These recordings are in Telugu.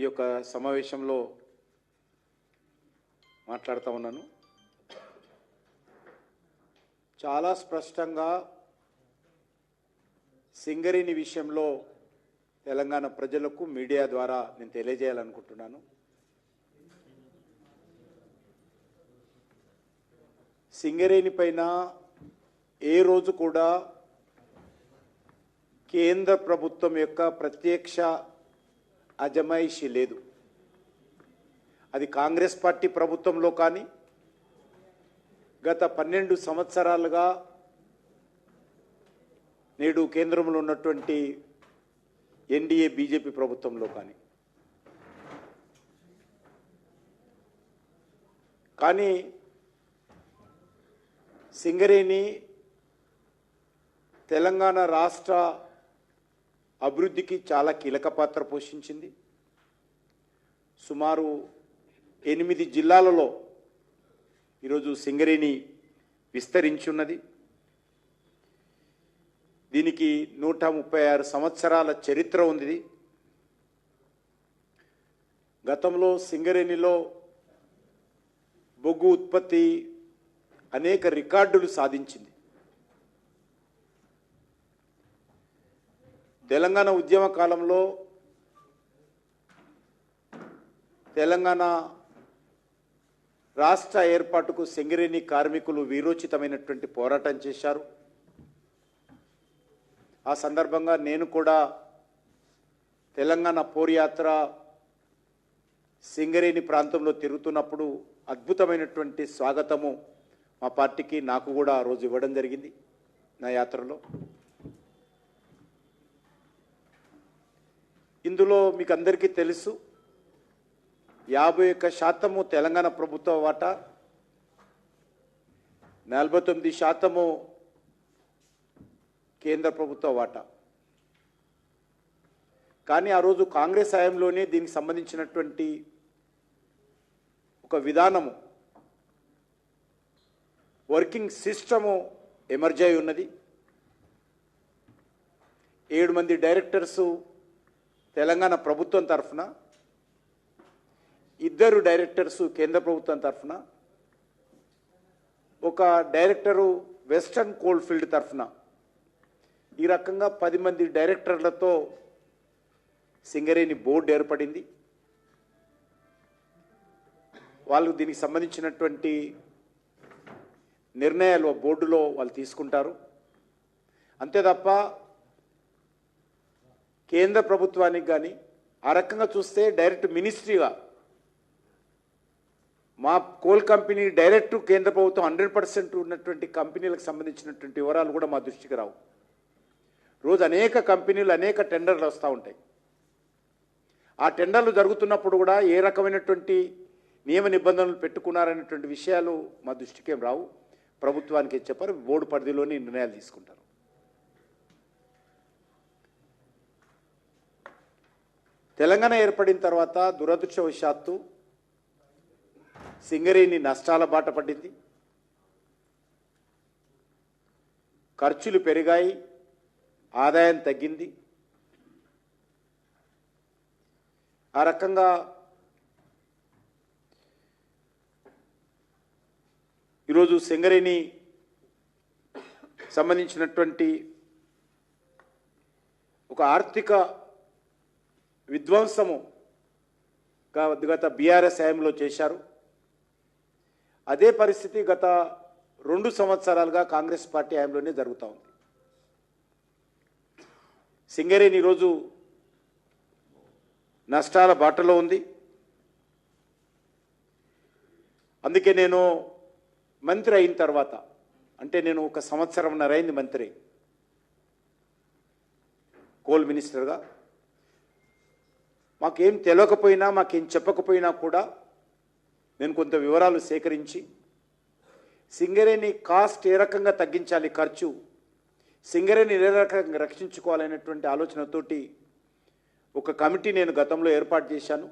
ఈ యొక్క సమావేశంలో మాట్లాడుతూ ఉన్నాను. చాలా స్పష్టంగా సింగరేణి విషయంలో తెలంగాణ ప్రజలకు మీడియా ద్వారా నేను తెలియజేయాలనుకుంటున్నాను. సింగరేణి పైన ఏ రోజు కూడా కేంద్ర ప్రభుత్వం యొక్క ప్రత్యక్ష అజమాయిషీ లేదు. అది కాంగ్రెస్ పార్టీ ప్రభుత్వంలో కానీ గత 12 సంవత్సరాలుగా నేడు కేంద్రంలో ఉన్నటువంటి ఎన్డీఏ బీజేపీ ప్రభుత్వంలో కానీ సింగరేణి తెలంగాణ రాష్ట్ర అభివృద్ధికి చాలా కీలక పాత్ర పోషించింది. సుమారు 8 జిల్లాలలో ఈరోజు సింగరేణి విస్తరించున్నది. దీనికి 136 సంవత్సరాల చరిత్ర ఉంది. గతంలో సింగరేణిలో బొగ్గు ఉత్పత్తి అనేక రికార్డులు సాధించింది. తెలంగాణ ఉద్యమ కాలంలో తెలంగాణ రాష్ట్ర ఏర్పాటుకు సింగరేణి కార్మికులు వీరోచితమైనటువంటి పోరాటం చేశారు. ఆ సందర్భంగా నేను కూడా తెలంగాణ పోర్యాత్ర సింగరేణి ప్రాంతంలో తిరుగుతున్నప్పుడు అద్భుతమైనటువంటి స్వాగతము మా పార్టీకి నాకు కూడా ఆ రోజు ఇవ్వడం జరిగింది. నా యాత్రలో ఇందులో మీకు అందరికీ తెలుసు, 51% తెలంగాణ ప్రభుత్వ వాటా, 49% కేంద్ర ప్రభుత్వ వాటా. కానీ ఆ రోజు కాంగ్రెస్ హయాంలోనే దీనికి సంబంధించినటువంటి ఒక విధానము, వర్కింగ్ సిస్టము ఎమర్జ్ అయి ఉన్నది. 7 మంది డైరెక్టర్సు తెలంగాణ ప్రభుత్వం తరఫున, 2 డైరెక్టర్సు కేంద్ర ప్రభుత్వం తరఫున, ఒక డైరెక్టరు వెస్టర్న్ కోల్ ఫీల్డ్ తరఫున, ఈ రకంగా 10 మంది డైరెక్టర్లతో సింగరేణి బోర్డు ఏర్పడింది. వాళ్ళు దీనికి సంబంధించినటువంటి నిర్ణయాలు బోర్డులో వాళ్ళు తీసుకుంటారు. అంతే తప్ప కేంద్ర ప్రభుత్వానికి కానీ ఆ రకంగా చూస్తే డైరెక్ట్ మినిస్ట్రీగా మా కోల్ కంపెనీ డైరెక్ట్ కేంద్ర ప్రభుత్వం 100% ఉన్నటువంటి కంపెనీలకు సంబంధించినటువంటి వివరాలు కూడా మా దృష్టికి రావు. రోజు అనేక కంపెనీలు అనేక టెండర్లు వస్తూ ఉంటాయి. ఆ టెండర్లు జరుగుతున్నప్పుడు కూడా ఏ రకమైనటువంటి నియమ నిబంధనలు పెట్టుకున్నారనేటువంటి విషయాలు మా దృష్టికి ఏం రావు. ప్రభుత్వానికి చెప్పారు, బోర్డు పరిధిలోని నిర్ణయాలు తీసుకుంటారు. తెలంగాణ ఏర్పడిన తర్వాత దురదృష్టవశాత్తు సింగరేణి నష్టాల బాట పడింది. ఖర్చులు పెరిగాయి, ఆదాయం తగ్గింది. ఆ రకంగా ఈరోజు సింగరేణి సంబంధించినటువంటి ఒక ఆర్థిక విధ్వంసము గత బీఆర్ఎస్ హయాంలో చేశారు. అదే పరిస్థితి గత 2 సంవత్సరాలుగా కాంగ్రెస్ పార్టీ హయాంలోనే జరుగుతూ ఉంది. సింగరేణి ఈరోజు నష్టాల బాటలో ఉంది. అందుకే నేను మంత్రి అయిన తర్వాత, అంటే నేను 1 సంవత్సరంన్నర అయింది మంత్రి, కోల్ మినిస్టర్గా, మాకేం తెలియకపోయినా మాకేం చెప్పకపోయినా కూడా నేను కొంత వివరాలు సేకరించి సింగరేణి కాస్ట్ ఏ రకంగా తగ్గించాలి, ఖర్చు, సింగరేణి ఏ రకంగా రక్షించుకోవాలనేటువంటి ఆలోచనతోటి ఒక కమిటీ నేను గతంలో ఏర్పాటు చేశాను.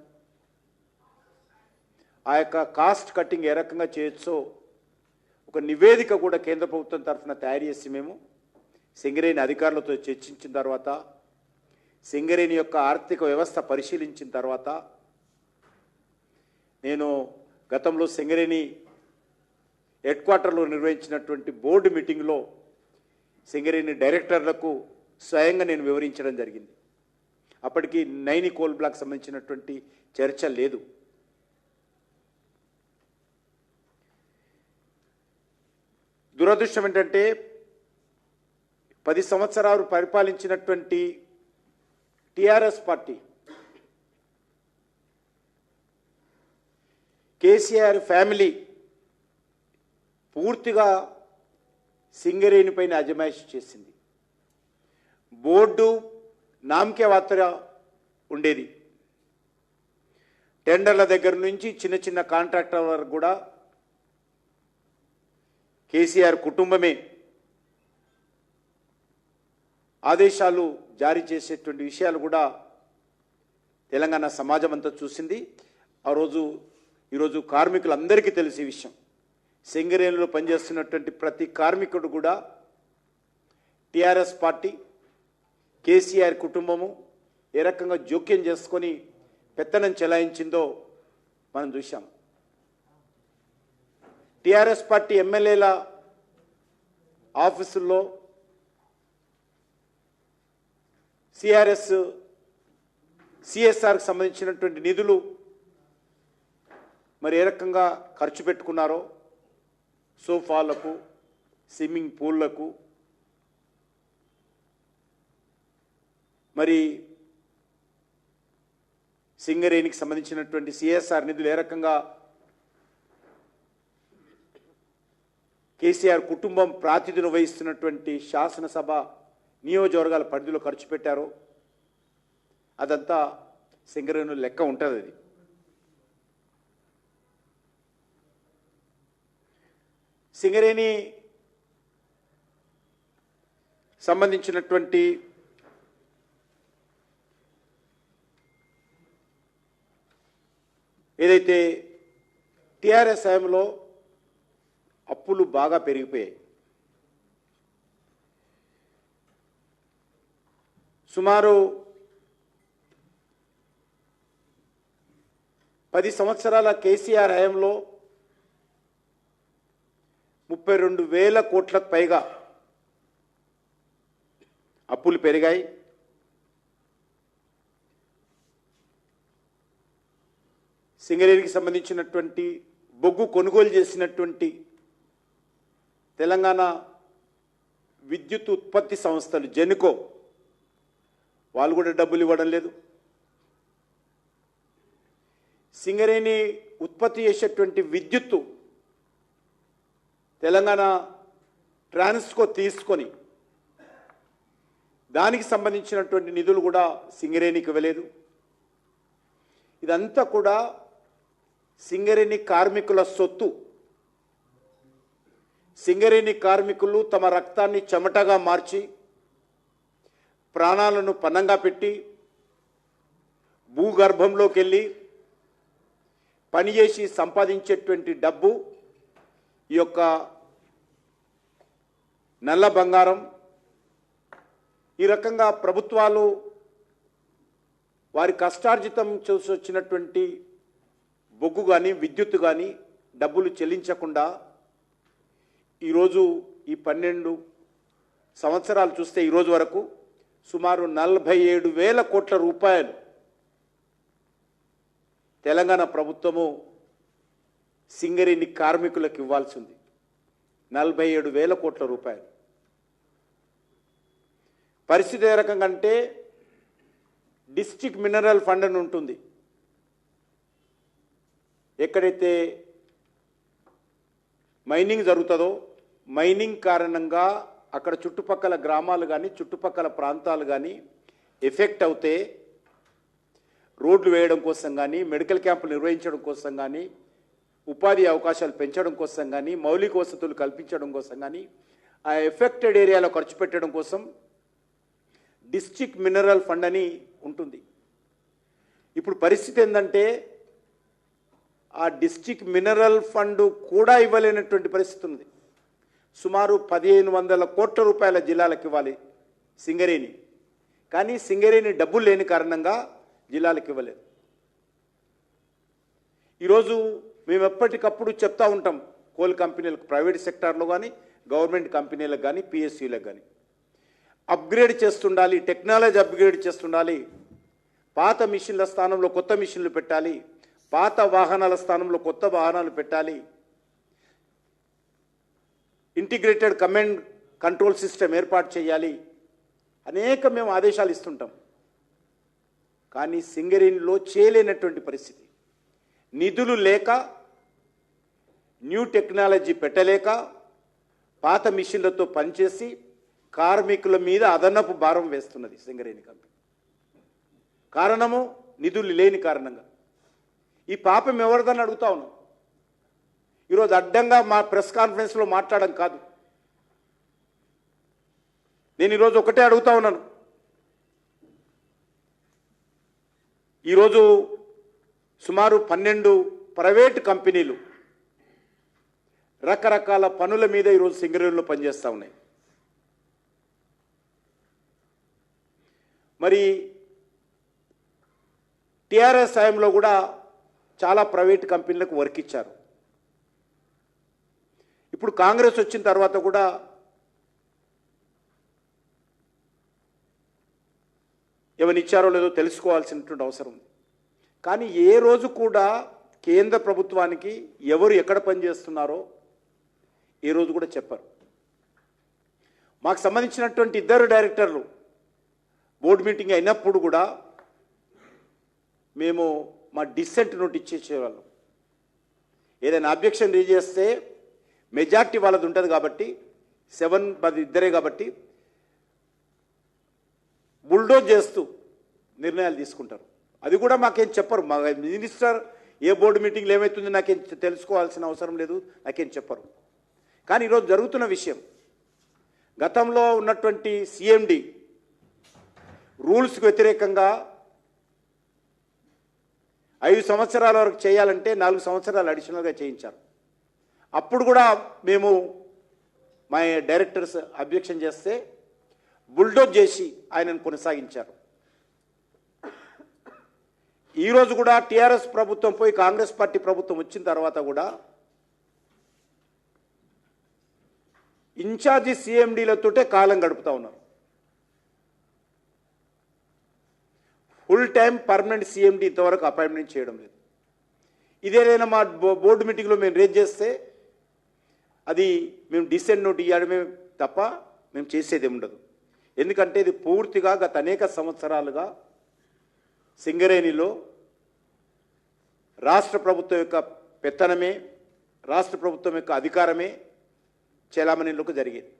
ఆ యొక్క కాస్ట్ కట్టింగ్ ఏ రకంగా చేయొచ్చో ఒక నివేదిక కూడా కేంద్ర ప్రభుత్వం తరఫున తయారు చేసి మేము సింగరేణి అధికారులతో చర్చించిన తర్వాత, సింగరేణి యొక్క ఆర్థిక వ్యవస్థ పరిశీలించిన తర్వాత నేను గతంలో సింగరేణి హెడ్ క్వార్టర్లో నిర్వహించినటువంటి బోర్డు మీటింగ్లో సింగరేణి డైరెక్టర్లకు స్వయంగా నేను వివరించడం జరిగింది. అప్పటికి నైని కోల్ బ్లాక్ సంబంధించినటువంటి చర్చ లేదు. దురదృష్టం ఏంటంటే 10 సంవత్సరాలు పరిపాలించినటువంటి టిఆర్ఎస్ పార్టీ కేసీఆర్ ఫ్యామిలీ పూర్తిగా సింగరేణి పైన అజమాయిషి చేసింది. బోర్డు నామకే వార్త ఉండేది. టెండర్ల దగ్గర నుంచి చిన్న చిన్న కాంట్రాక్టర్ల వరకు కూడా కేసీఆర్ కుటుంబమే ఆదేశాలు జారీ చేసేటువంటి విషయాలు కూడా తెలంగాణ సమాజం అంతా చూసింది. ఈరోజు కార్మికులందరికీ తెలిసే విషయం. సింగరేణిలో పనిచేస్తున్నటువంటి ప్రతి కార్మికుడు కూడా టిఆర్ఎస్ పార్టీ కేసీఆర్ కుటుంబము ఏ రకంగా జోక్యం చేసుకొని పెత్తనం చెలాయించిందో మనం చూశాం. టిఆర్ఎస్ పార్టీ ఎమ్మెల్యేల ఆఫీసుల్లో సిఎస్ఆర్కి సంబంధించినటువంటి నిధులు మరి ఏ రకంగా ఖర్చు పెట్టుకున్నారో, సోఫాలకు, స్విమ్మింగ్ పూల్లకు, మరి సింగరేణికి సంబంధించినటువంటి సిఎస్ఆర్ నిధులు ఏ రకంగా కేసీఆర్ కుటుంబం ప్రాతినిధ్యం వహిస్తున్నటువంటి శాసనసభ నియోజకవర్గాల పరిధిలో ఖర్చు పెట్టారో అదంతా సింగరేణి లెక్క ఉంటుంది. అది సింగరేణి సంబంధించినటువంటి ఏదైతే టిఆర్ఎస్ హయాంలో అప్పులు బాగా పెరిగిపోయాయి. సుమారు 10 సంవత్సరాల కేసీఆర్ హయాంలో 32,000 కోట్లకు పైగా అప్పులు పెరిగాయి. సింగరేణికి సంబంధించినటువంటి బొగ్గు కొనుగోలు చేసినటువంటి తెలంగాణ విద్యుత్ ఉత్పత్తి సంస్థలు జెన్కో వాళ్ళు కూడా డబ్బులు ఇవ్వడం లేదు. సింగరేణి ఉత్పత్తి చేసేటువంటి విద్యుత్తు తెలంగాణ ట్రాన్స్కో తీసుకొని దానికి సంబంధించినటువంటి నిధులు కూడా సింగరేణికి ఇవ్వలేదు. ఇదంతా కూడా సింగరేణి కార్మికుల సొత్తు. సింగరేణి కార్మికులు తమ రక్తాన్ని చెమటగా మార్చి ప్రాణాలను పణంగా పెట్టి భూగర్భంలోకి వెళ్ళి పనిచేసి సంపాదించేటువంటి డబ్బు, ఈ యొక్క నల్ల బంగారం, ఈ రకంగా ప్రభుత్వాలు వారి కష్టార్జితం చూసి వచ్చినటువంటి బొగ్గు కానీ విద్యుత్ కానీ డబ్బులు చెల్లించకుండా ఈరోజు ఈ 12 సంవత్సరాలు చూస్తే ఈరోజు వరకు సుమారు 47,000 కోట్ల రూపాయలు తెలంగాణ ప్రభుత్వము సింగరేణి కార్మికులకు ఇవ్వాల్సి ఉంది. 47,000 కోట్ల రూపాయలు. పరిస్థితి ఏ రకంగా అంటే డిస్ట్రిక్ట్ మినరల్ ఫండ్ అని ఉంటుంది. ఎక్కడైతే మైనింగ్ జరుగుతుందో మైనింగ్ కారణంగా అక్కడ చుట్టుపక్కల గ్రామాలు కానీ చుట్టుపక్కల ప్రాంతాలు కానీ ఎఫెక్ట్ అవుతే రోడ్లు వేయడం కోసం కానీ, మెడికల్ క్యాంపులు నిర్వహించడం కోసం కానీ, ఉపాధి అవకాశాలు పెంచడం కోసం కానీ, మౌలిక వసతులు కల్పించడం కోసం కానీ, ఆ ఎఫెక్టెడ్ ఏరియాలో ఖర్చు పెట్టడం కోసం డిస్ట్రిక్ట్ మినరల్ ఫండ్ అని ఉంటుంది. ఇప్పుడు పరిస్థితి ఏంటంటే ఆ డిస్ట్రిక్ట్ మినరల్ ఫండ్ కూడా ఇవ్వలేనటువంటి పరిస్థితి ఉంది. సుమారు 1,500 కోట్ల రూపాయల జిల్లాలకు ఇవ్వాలి సింగరేణి. కానీ సింగరేణి డబ్బులు లేని కారణంగా జిల్లాలకు ఇవ్వలేదు. ఈరోజు మేము ఎప్పటికప్పుడు చెప్తా ఉంటాం కోల్ కంపెనీలకు, ప్రైవేట్ సెక్టార్లో కానీ గవర్నమెంట్ కంపెనీలకు కానీ పిఎస్యూలకు కానీ అప్గ్రేడ్ చేస్తుండాలి, టెక్నాలజీ అప్గ్రేడ్ చేస్తుండాలి. పాత మిషన్ల స్థానంలో కొత్త మిషన్లు పెట్టాలి, పాత వాహనాల స్థానంలో కొత్త వాహనాలు పెట్టాలి, ఇంటిగ్రేటెడ్ కమాండ్ కంట్రోల్ సిస్టమ్ ఏర్పాటు చేయాలి. అనేక మేము ఆదేశాలు ఇస్తుంటాం. కానీ సింగరేణిలో చేయలేనటువంటి పరిస్థితి. నిధులు లేక, న్యూ టెక్నాలజీ పెట్టలేక, పాత మిషన్లతో పనిచేసి కార్మికుల మీద అదనపు భారం వేస్తున్నది సింగరేణి కంపెనీ. కారణము నిధులు లేని కారణంగా. ఈ పాపం ఎవరిదని అడుగుతా ఉన్నాం. ఈరోజు అడ్డంగా మా ప్రెస్ కాన్ఫరెన్స్లో మాట్లాడడం కాదు. నేను ఈరోజు ఒకటే అడుగుతా ఉన్నాను. ఈరోజు సుమారు 12 ప్రైవేటు కంపెనీలు రకరకాల పనుల మీద ఈరోజు సింగరేణిలో పనిచేస్తూ ఉన్నాయి. మరి టీఆర్ఎస్ హయాంలో కూడా చాలా ప్రైవేట్ కంపెనీలకు వర్క్ ఇచ్చారు. ఇప్పుడు కాంగ్రెస్ వచ్చిన తర్వాత కూడా ఏమని ఇచ్చారో లేదో తెలుసుకోవాల్సినటువంటి అవసరం ఉంది. కానీ ఏ రోజు కూడా కేంద్ర ప్రభుత్వానికి ఎవరు ఎక్కడ పనిచేస్తున్నారో ఏ రోజు కూడా చెప్పారు. మాకు సంబంధించినటువంటి 2 డైరెక్టర్లు బోర్డు మీటింగ్ అయినప్పుడు కూడా మేము మా డిసెంట్ నోట్ ఇచ్చేసేవాళ్ళం. ఏదైనా అబ్జెక్షన్ రేజ్ చేస్తే మెజార్టీ వాళ్ళది ఉంటుంది కాబట్టి 7 10 ఇద్దరే కాబట్టి బుల్డోజ్ చేస్తూ నిర్ణయాలు తీసుకుంటారు. అది కూడా మాకేం చెప్పరు. మా మినిస్టర్ ఏ బోర్డు మీటింగ్లో ఏమవుతుందో నాకేం తెలుసుకోవాల్సిన అవసరం లేదు, నాకేం చెప్పరు. కానీ ఈరోజు జరుగుతున్న విషయం, గతంలో ఉన్నటువంటి సిఎండి రూల్స్కి వ్యతిరేకంగా 5 సంవత్సరాల వరకు చేయాలంటే 4 సంవత్సరాలు అడిషనల్గా చేయించారు. అప్పుడు కూడా మేము మా డైరెక్టర్స్ అబ్జెక్షన్ చేస్తే బుల్డోజ్ చేసి ఆయనను కొనసాగించారు. ఈరోజు కూడా టీఆర్ఎస్ ప్రభుత్వం పోయి కాంగ్రెస్ పార్టీ ప్రభుత్వం వచ్చిన తర్వాత కూడా ఇన్ఛార్జి సిఎండీలతోటే కాలం గడుపుతూ ఉన్నారు. ఫుల్ టైం పర్మనెంట్ సిఎండి ఇంతవరకు అపాయింట్మెంట్ చేయడం లేదు. ఇదేదైనా మా బోర్డు మీటింగ్లో మేము రేజ్ చేస్తే అది మేము డిసెంట్ నోట్ ఇవ్వడమే తప్ప మేము చేసేది ఉండదు. ఎందుకంటే ఇది పూర్తిగా గత అనేక సంవత్సరాలుగా సింగరేణిలో రాష్ట్ర ప్రభుత్వం యొక్క పెత్తనమే, రాష్ట్ర ప్రభుత్వం యొక్క అధికారమే చెలామణిలోకి జరిగేది.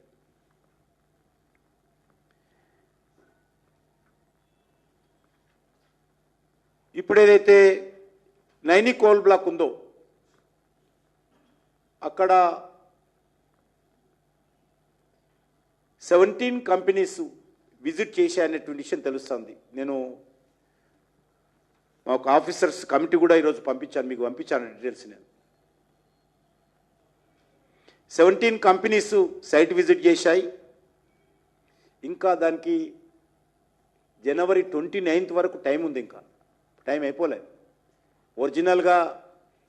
ఇప్పుడు ఏదైతే నైని కోల్ బ్లాక్ ఉందో అక్కడ 17 కంపెనీస్ విజిట్ చేశాయనేటువంటి విషయం తెలుస్తుంది. నేను ఒక ఆఫీసర్స్ కమిటీ కూడా ఈరోజు పంపించాను, మీకు పంపించాను డీటెయిల్స్. నేను 17 కంపెనీస్ సైట్ విజిట్ చేశాయి. ఇంకా దానికి జనవరి 29th వరకు టైం ఉంది. ఇంకా టైం అయిపోలేదు. ఒరిజినల్గా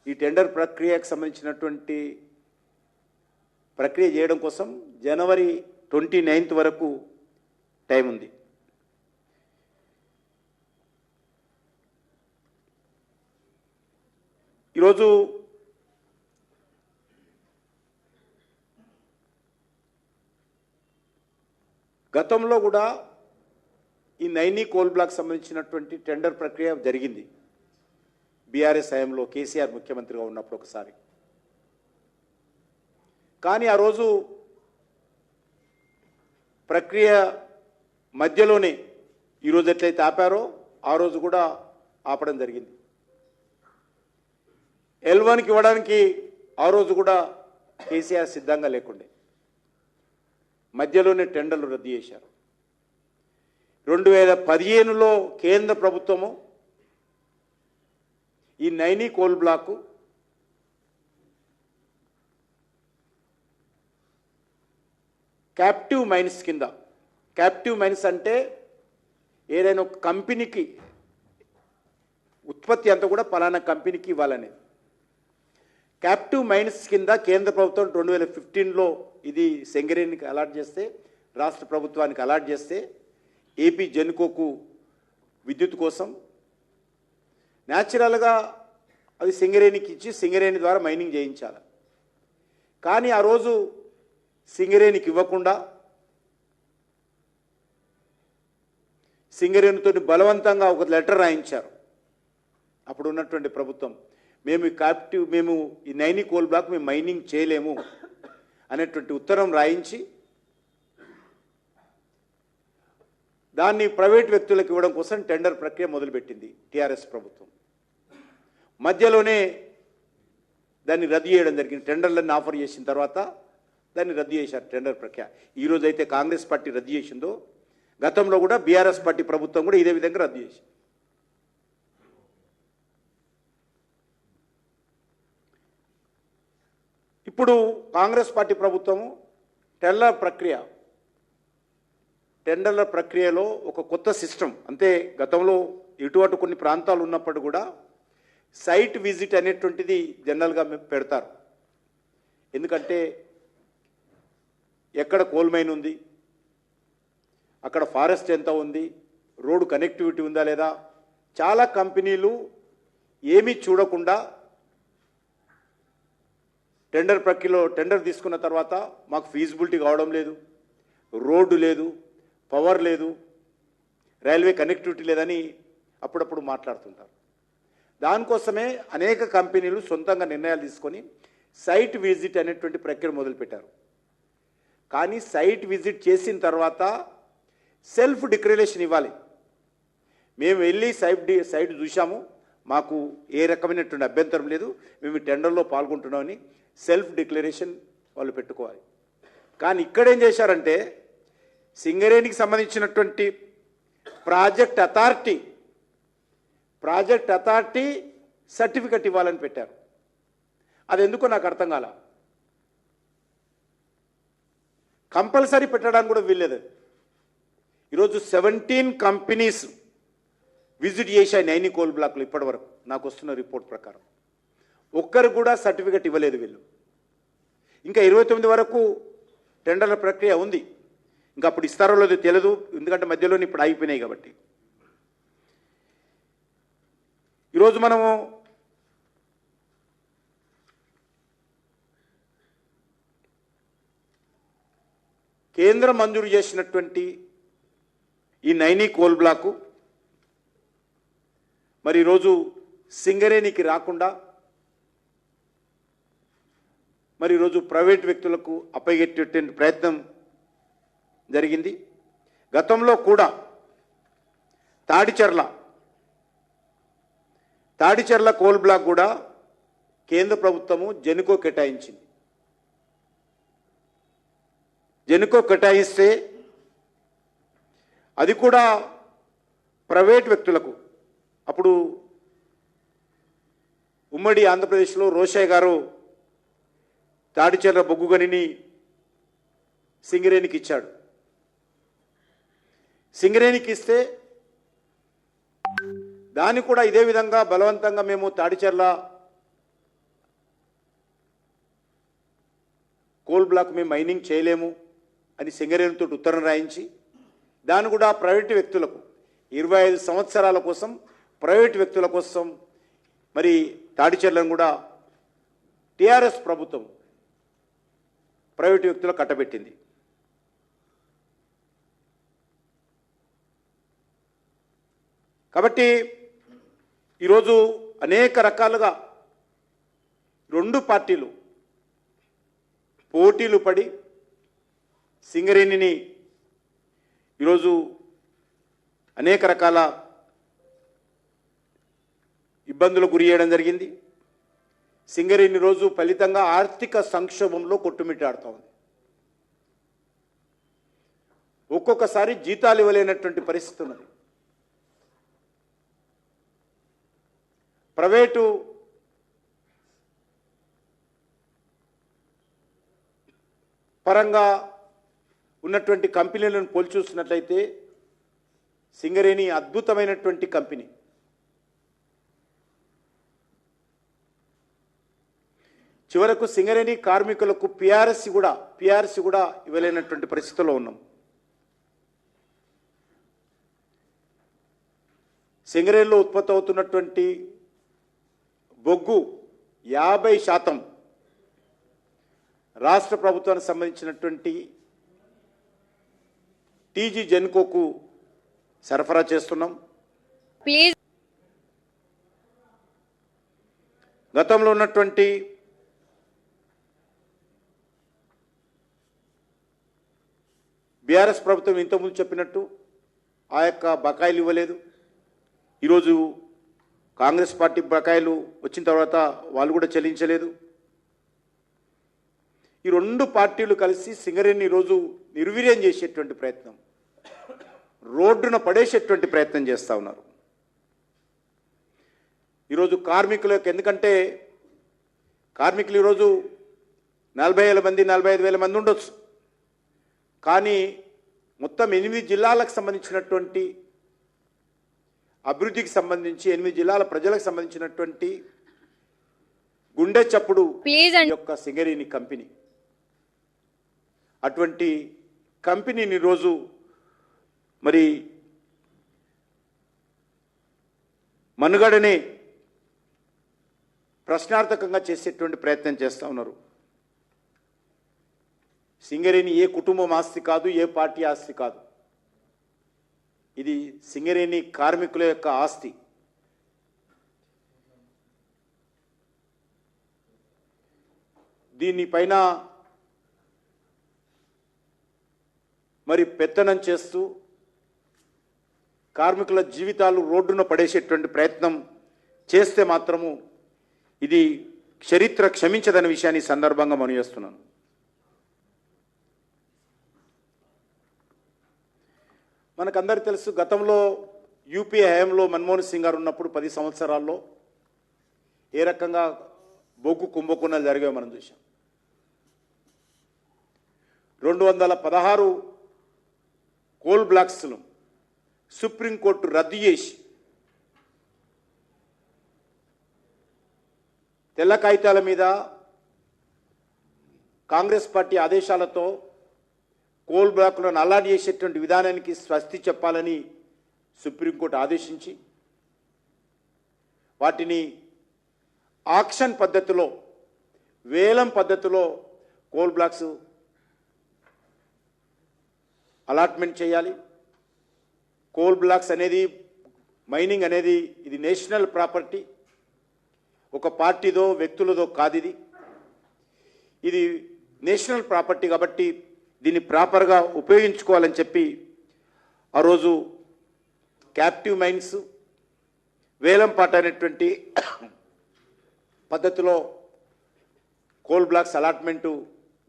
ఈ టెండర్ ప్రక్రియకు సంబంధించినటువంటి ప్రక్రియ చేయడం కోసం జనవరి 29th వరకు టైం ఉంది. ఈరోజు గతంలో కూడా ఈ నైని కోల్ బ్లాక్ సంబంధించినటువంటి టెండర్ ప్రక్రియ జరిగింది బీఆర్ఎస్ హయాంలో, కేసీఆర్ ముఖ్యమంత్రిగా ఉన్నప్పుడు ఒకసారి. కానీ ఆ రోజు ప్రక్రియ మధ్యలోనే ఈరోజు ఎట్లయితే ఆపారో ఆ రోజు కూడా ఆపడం జరిగింది. L1కి ఇవ్వడానికి ఆ రోజు కూడా కేసీఆర్ సిద్ధంగా లేకుండే మధ్యలోనే టెండర్లు రద్దు చేశారు. 2015లో కేంద్ర ప్రభుత్వము ఈ Naini coal block captive mines కింద, క్యాప్టివ్ మైన్స్ అంటే ఏదైనా ఒక కంపెనీకి ఉత్పత్తి అంతా కూడా పలానా కంపెనీకి ఇవ్వాలనేది. క్యాప్టివ్ మైన్స్ కింద కేంద్ర ప్రభుత్వం 2015లో ఇది సింగరేణికి అలాట్ చేస్తే, రాష్ట్ర ప్రభుత్వానికి అలాట్ చేస్తే, ఏపీ జెన్కోకు విద్యుత్ కోసం న్యాచురల్గా అది సింగరేణికి ఇచ్చి సింగరేణి ద్వారా మైనింగ్ చేయించాలి. కానీ ఆ రోజు సింగరేణికి ఇవ్వకుండా సింగరేణితో బలవంతంగా ఒక లెటర్ రాయించారు అప్పుడు ఉన్నటువంటి ప్రభుత్వం. మేము ఈ నైని కోల్ బ్లాక్ మేము మైనింగ్ చేయలేము అనేటువంటి ఉత్తరం రాయించి దాన్ని ప్రైవేట్ వ్యక్తులకు ఇవ్వడం కోసం టెండర్ ప్రక్రియ మొదలుపెట్టింది టీఆర్ఎస్ ప్రభుత్వం. మధ్యలోనే దాన్ని రద్దు చేయడం జరిగింది. టెండర్లన్నీ ఆఫర్ చేసిన తర్వాత దాన్ని రద్దు చేశారు టెండర్ ప్రక్రియ. ఈరోజు అయితే కాంగ్రెస్ పార్టీ రద్దు చేసిందో, గతంలో కూడా బీఆర్ఎస్ పార్టీ ప్రభుత్వం కూడా ఇదే విధంగా రద్దు చేసింది. ఇప్పుడు కాంగ్రెస్ పార్టీ ప్రభుత్వము టెండర్ల ప్రక్రియలో ఒక కొత్త సిస్టమ్, అంటే గతంలో ఇటువంటి కొన్ని ప్రాంతాలు ఉన్నప్పుడు కూడా సైట్ విజిట్ అనేటువంటిది జనరల్గా పెడతారు. ఎందుకంటే ఎక్కడ కోల్ మైన్ ఉంది, అక్కడ ఫారెస్ట్ ఎంత ఉంది, రోడ్డు కనెక్టివిటీ ఉందా లేదా, చాలా కంపెనీలు ఏమీ చూడకుండా టెండర్ ప్రక్రియలో టెండర్ తీసుకున్న తర్వాత మాకు ఫీజిబిలిటీ కావడం లేదు, రోడ్డు లేదు, పవర్ లేదు, రైల్వే కనెక్టివిటీ లేదని అప్పుడప్పుడు మాట్లాడుతుంటారు. దానికోసమే అనేక కంపెనీలు సొంతంగా నిర్ణయాలు తీసుకొని సైట్ విజిట్ అనేటువంటి ప్రక్రియ మొదలుపెట్టారు. కానీ సైట్ విజిట్ చేసిన తర్వాత సెల్ఫ్ డిక్లరేషన్ ఇవ్వాలి. మేము వెళ్ళి సైట్ చూసాము, మాకు ఏ రకమైనటువంటి అభ్యంతరం లేదు, మేము టెండర్లో పాల్గొంటున్నామని సెల్ఫ్ డిక్లరేషన్ వాళ్ళు పెట్టుకోవాలి. కానీ ఇక్కడేం చేశారంటే సింగరేణికి సంబంధించినటువంటి ప్రాజెక్ట్ అథారిటీ సర్టిఫికెట్ ఇవ్వాలని పెట్టారు. అది ఎందుకో నాకు అర్థం కాల. కంపల్సరీ పెట్టడానికి కూడా వీల్లేదు. ఈరోజు 17 కంపెనీస్ విజిట్ చేశాయి నైని కోల్ బ్లాక్లో ఇప్పటి వరకు నాకు వస్తున్న రిపోర్ట్ ప్రకారం. ఒక్కరు కూడా సర్టిఫికెట్ ఇవ్వలేదు వీళ్ళు. ఇంకా 29 వరకు టెండర్ల ప్రక్రియ ఉంది. ఇంకా అప్పుడు ఇస్తారో లేదో తెలియదు, ఎందుకంటే మధ్యలోనే ఇప్పుడు ఆగిపోయినాయి కాబట్టి. ఈరోజు మనము కేంద్రం మంజూరు చేసినటువంటి ఈ నైని కోల్ బ్లాకు మరి ఈరోజు సింగరేణికి రాకుండా మరి ఈరోజు ప్రైవేట్ వ్యక్తులకు అప్పగించేటువంటి ప్రయత్నం జరిగింది. గతంలో కూడా తాడిచెర్ల కోల్ బ్లాక్ కూడా కేంద్ర ప్రభుత్వము జెన్కో కేటాయించింది. జెన్కో కేటాయిస్తే అది కూడా ప్రైవేట్ వ్యక్తులకు, అప్పుడు ఉమ్మడి ఆంధ్రప్రదేశ్లో రోషయ్య గారు తాడిచెర్ల బొగ్గు గనిని సింగరేణికి ఇచ్చాడు. సింగరేణికి ఇస్తే దాన్ని కూడా ఇదే విధంగా బలవంతంగా మేము తాడిచెర్ల కోల్ బ్లాక్ మేము మైనింగ్ చేయలేము అని సింగరేణితో ఉత్తరం రాయించి దాన్ని కూడా ప్రైవేటు వ్యక్తులకు 25 సంవత్సరాల కోసం ప్రైవేటు వ్యక్తుల కోసం మరి తాడిచెర్లను కూడా టీఆర్ఎస్ ప్రభుత్వం ప్రైవేటు వ్యక్తులకు కట్టబెట్టింది. కాబట్టి ఈరోజు అనేక రకాలుగా 2 పార్టీలు పోటీలు పడి సింగరేణిని ఈరోజు అనేక రకాల ఇబ్బందులకు గురి చేయడం జరిగింది. సింగరేణి రోజు ఫలితంగా ఆర్థిక సంక్షోభంలో కొట్టుమిట్టాడుతూ ఉంది. ఒక్కొక్కసారి జీతాలు ఇవ్వలేనటువంటి పరిస్థితి ఉన్నది. ప్రైవేటు పరంగా ఉన్నటువంటి కంపెనీలను పోల్చి చూసినట్లయితే సింగరేణి అద్భుతమైనటువంటి కంపెనీ. చివరకు సింగరేణి కార్మికులకు పిఆర్ఎస్ కూడా ఇవ్వలేనటువంటి పరిస్థితుల్లో ఉన్నాం. సింగరేణిలో ఉత్పత్తి అవుతున్నటువంటి బొగ్గు 50% రాష్ట్ర ప్రభుత్వానికి సంబంధించినటువంటి టీజీ జెన్కోకు సరఫరా చేస్తున్నాం. గతంలో ఉన్నటువంటి బీఆర్ఎస్ ప్రభుత్వం ఇంతకుముందు చెప్పినట్టు ఆ యొక్క బకాయిలు ఇవ్వలేదు. ఈరోజు కాంగ్రెస్ పార్టీ బకాయిలు వచ్చిన తర్వాత వాళ్ళు కూడా చెల్లించలేదు. ఈ రెండు పార్టీలు కలిసి సింగరేణిని ఈరోజు నిర్వీర్యం చేసేటువంటి ప్రయత్నం, రోడ్డున పడేసేటువంటి ప్రయత్నం చేస్తూ ఉన్నారు. ఈరోజు కార్మికులకు, ఎందుకంటే కార్మికులు ఈరోజు 40,000 మంది 45,000 మంది ఉండొచ్చు, కానీ మొత్తం 8 జిల్లాలకు సంబంధించినటువంటి అభివృద్ధికి సంబంధించి 8 జిల్లాల ప్రజలకు సంబంధించినటువంటి గుండె చప్పుడు యొక్క సింగరేణి కంపెనీ. అటువంటి కంపెనీని రోజు మరి మనుగడనే ప్రశ్నార్థకంగా చేసేటువంటి ప్రయత్నం చేస్తూ ఉన్నారు. సింగరేణి ఏ కుటుంబం ఆస్తి కాదు, ఏ పార్టీ ఆస్తి కాదు. ఇది సింగరేణి కార్మికుల యొక్క ఆస్తి. దీనిపైన మరి పెత్తనం చేస్తూ కార్మికుల జీవితాలు రోడ్డున పడేసేటువంటి ప్రయత్నం చేస్తే మాత్రము ఇది చరిత్ర క్షమించదనే విషయాన్ని సందర్భంగా మనం చేస్తున్నాను. మనకందరికీ తెలుసు, గతంలో యూపీఏ హయాంలో మన్మోహన్ సింగ్ గారు ఉన్నప్పుడు 10 సంవత్సరాల్లో ఏ రకంగా బొగ్గు కుంభకోణాలు జరిగాయో మనం చూసాం. 216 కోల్ బ్లాక్స్ను సుప్రీంకోర్టు రద్దు చేసి తెల్ల కాగితాల మీద కాంగ్రెస్ పార్టీ ఆదేశాలతో కోల్ బ్లాకులను అలాట్ చేసేటువంటి విధానానికి స్వస్తి చెప్పాలని సుప్రీంకోర్టు ఆదేశించి వాటిని ఆక్షన్ పద్ధతిలో, వేలం పద్ధతిలో కోల్ బ్లాక్స్ అలాట్మెంట్ చేయాలి. కోల్ బ్లాక్స్ అనేది, మైనింగ్ అనేది ఇది నేషనల్ ప్రాపర్టీ, ఒక పార్టీదో వ్యక్తులదో కాదు. ఇది నేషనల్ ప్రాపర్టీ కాబట్టి దీన్ని ప్రాపర్గా ఉపయోగించుకోవాలని చెప్పి ఆ రోజు క్యాప్టివ్ మైన్స్, వేలం పాట అనేటువంటి పద్ధతిలో కోల్ బ్లాక్స్ అలాట్మెంటు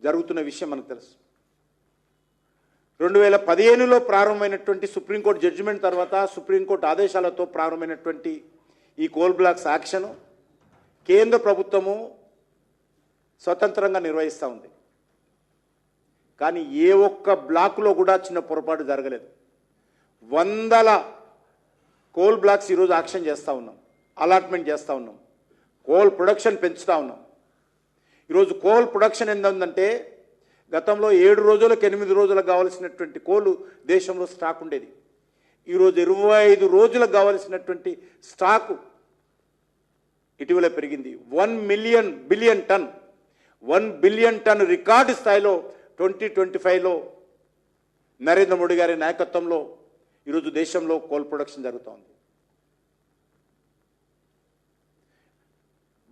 జరుగుతున్న విషయం మనకు తెలుసు. 2015లో ప్రారంభమైనటువంటి సుప్రీంకోర్టు జడ్జిమెంట్ తర్వాత, సుప్రీంకోర్టు ఆదేశాలతో ప్రారంభమైనటువంటి ఈ కోల్ బ్లాక్స్ యాక్షన్ కేంద్ర ప్రభుత్వము స్వతంత్రంగా నిర్వహిస్తూ ఉంది. కానీ ఏ ఒక్క బ్లాకులో కూడా చిన్న పొరపాటు జరగలేదు. 100 కోల్ బ్లాక్స్ ఈరోజు యాక్షన్ చేస్తూ ఉన్నాం, అలాట్మెంట్ చేస్తూ ఉన్నాం, కోల్ ప్రొడక్షన్ పెంచుతూ ఉన్నాం. ఈరోజు కోల్ ప్రొడక్షన్ ఎంత ఉందంటే, గతంలో 7 రోజులకు 8 రోజులకు కావాల్సినటువంటి కోలు దేశంలో స్టాక్ ఉండేది. ఈరోజు 25 రోజులకు కావాల్సినటువంటి స్టాకు ఇటీవల పెరిగింది. 1 బిలియన్ టన్ రికార్డు స్థాయిలో 2025లో నరేంద్ర మోడీ గారి నాయకత్వంలో ఈరోజు దేశంలో కోల్ ప్రొడక్షన్ జరుగుతోంది.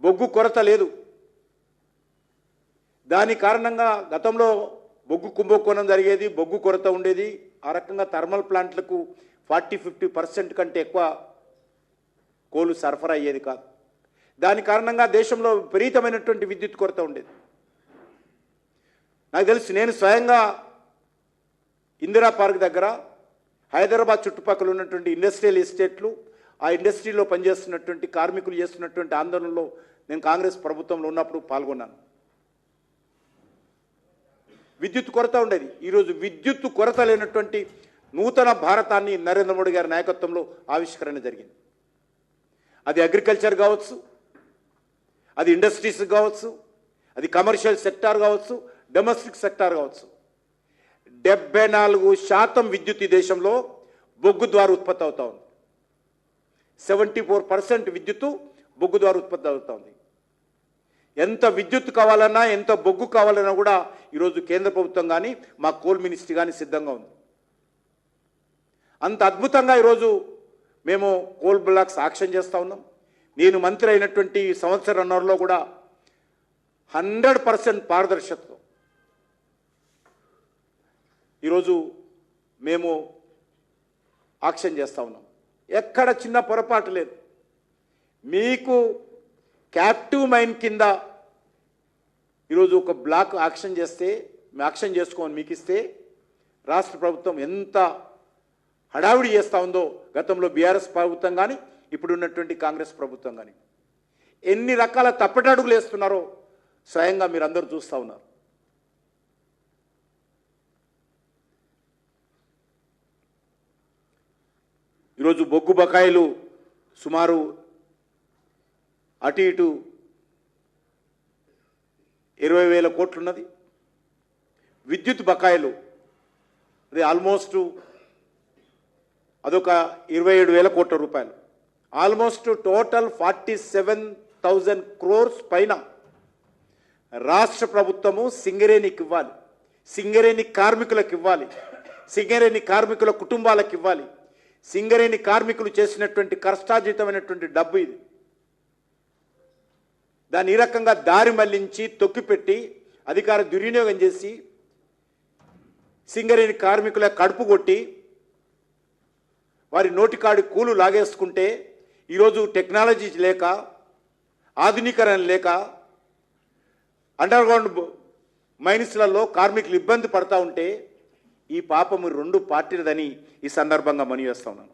బొగ్గు కొరత లేదు. దాని కారణంగా గతంలో బొగ్గు కుంభకోణం జరిగేది, బొగ్గు కొరత ఉండేది. ఆ రకంగా థర్మల్ ప్లాంట్లకు 40-50% కంటే ఎక్కువ కోలు సరఫరా అయ్యేది కాదు. దాని కారణంగా దేశంలో విపరీతమైనటువంటి విద్యుత్ కొరత ఉండేది. నాకు తెలుసు, నేను స్వయంగా ఇందిరా పార్క్ దగ్గర హైదరాబాద్ చుట్టుపక్కల ఉన్నటువంటి ఇండస్ట్రియల్ ఎస్టేట్లు, ఆ ఇండస్ట్రీలో పనిచేస్తున్నటువంటి కార్మికులు చేస్తున్నటువంటి ఆందోళనలో నేను కాంగ్రెస్ ప్రభుత్వంలో ఉన్నప్పుడు పాల్గొన్నాను. విద్యుత్ కొరత ఉండేది. ఈరోజు విద్యుత్ కొరత లేనటువంటి నూతన భారతాన్ని నరేంద్ర మోడీ గారి నాయకత్వంలో ఆవిష్కరణ జరిగింది. అది అగ్రికల్చర్ కావచ్చు, అది ఇండస్ట్రీస్ కావచ్చు, అది కమర్షియల్ సెక్టార్ కావచ్చు, డొమెస్టిక్ సెక్టార్ కావచ్చు. 74% విద్యుత్ ఈ దేశంలో బొగ్గు ద్వారా ఉత్పత్తి అవుతా ఉంది. 74% విద్యుత్తు బొగ్గు ద్వారా ఉత్పత్తి అవుతా ఉంది. ఎంత విద్యుత్ కావాలన్నా, ఎంత బొగ్గు కావాలన్నా కూడా ఈరోజు కేంద్ర ప్రభుత్వం కానీ మా కోల్ మినిస్ట్రీ కానీ సిద్ధంగా ఉంది. అంత అద్భుతంగా ఈరోజు మేము కోల్ బ్లాక్స్ యాక్షన్ చేస్తూ ఉన్నాం. నేను మంత్రి అయినటువంటి సంవత్సరంన్నరలో కూడా 100% పారదర్శకతో ఈరోజు మేము యాక్షన్ చేస్తూ ఉన్నాం. ఎక్కడ చిన్న పొరపాటు లేదు. మీకు క్యాప్టివ్ మైన్ కింద ఈరోజు ఒక బ్లాక్ యాక్షన్ చేస్తే, యాక్షన్ చేసుకోమని మీకు ఇస్తే రాష్ట్ర ప్రభుత్వం ఎంత హడావిడి చేస్తూ ఉందో గతంలో బీఆర్ఎస్ ప్రభుత్వం కానీ ఇప్పుడు ఉన్నటువంటి కాంగ్రెస్ ప్రభుత్వం కానీ ఎన్ని రకాల తప్పటడుగులు వేస్తున్నారో స్వయంగా మీరు అందరూ చూస్తూ ఉన్నారు. ఈరోజు బొగ్గు బకాయిలు సుమారు అటు ఇటు 20,000 కోట్లు ఉన్నది. విద్యుత్ బకాయిలు అది ఆల్మోస్ట్ అదొక 27,000 కోట్ల రూపాయలు. ఆల్మోస్ట్ టోటల్ 47,000 crores పైన రాష్ట్ర ప్రభుత్వము సింగరేణికి ఇవ్వాలి, సింగరేణి కార్మికులకు ఇవ్వాలి, సింగరేణి కార్మికుల కుటుంబాలకు ఇవ్వాలి. సింగరేణి కార్మికులు చేసినటువంటి కష్టార్జితమైనటువంటి డబ్బు ఇది. దాన్ని ఈ రకంగా దారి మళ్లించి తొక్కిపెట్టి అధికార దుర్వినియోగం చేసి సింగరేణి కార్మికుల కడుపు కొట్టి వారి నోటికాడి కూలు లాగేసుకుంటే ఈరోజు టెక్నాలజీ లేక, ఆధునీకరణ లేక అండర్గ్రౌండ్ మైన్స్లలో కార్మికులు ఇబ్బంది పడతా ఉంటే ఈ పాపము 2 పార్టీలదని ఈ సందర్భంగా మనవి చేస్తా ఉన్నాను.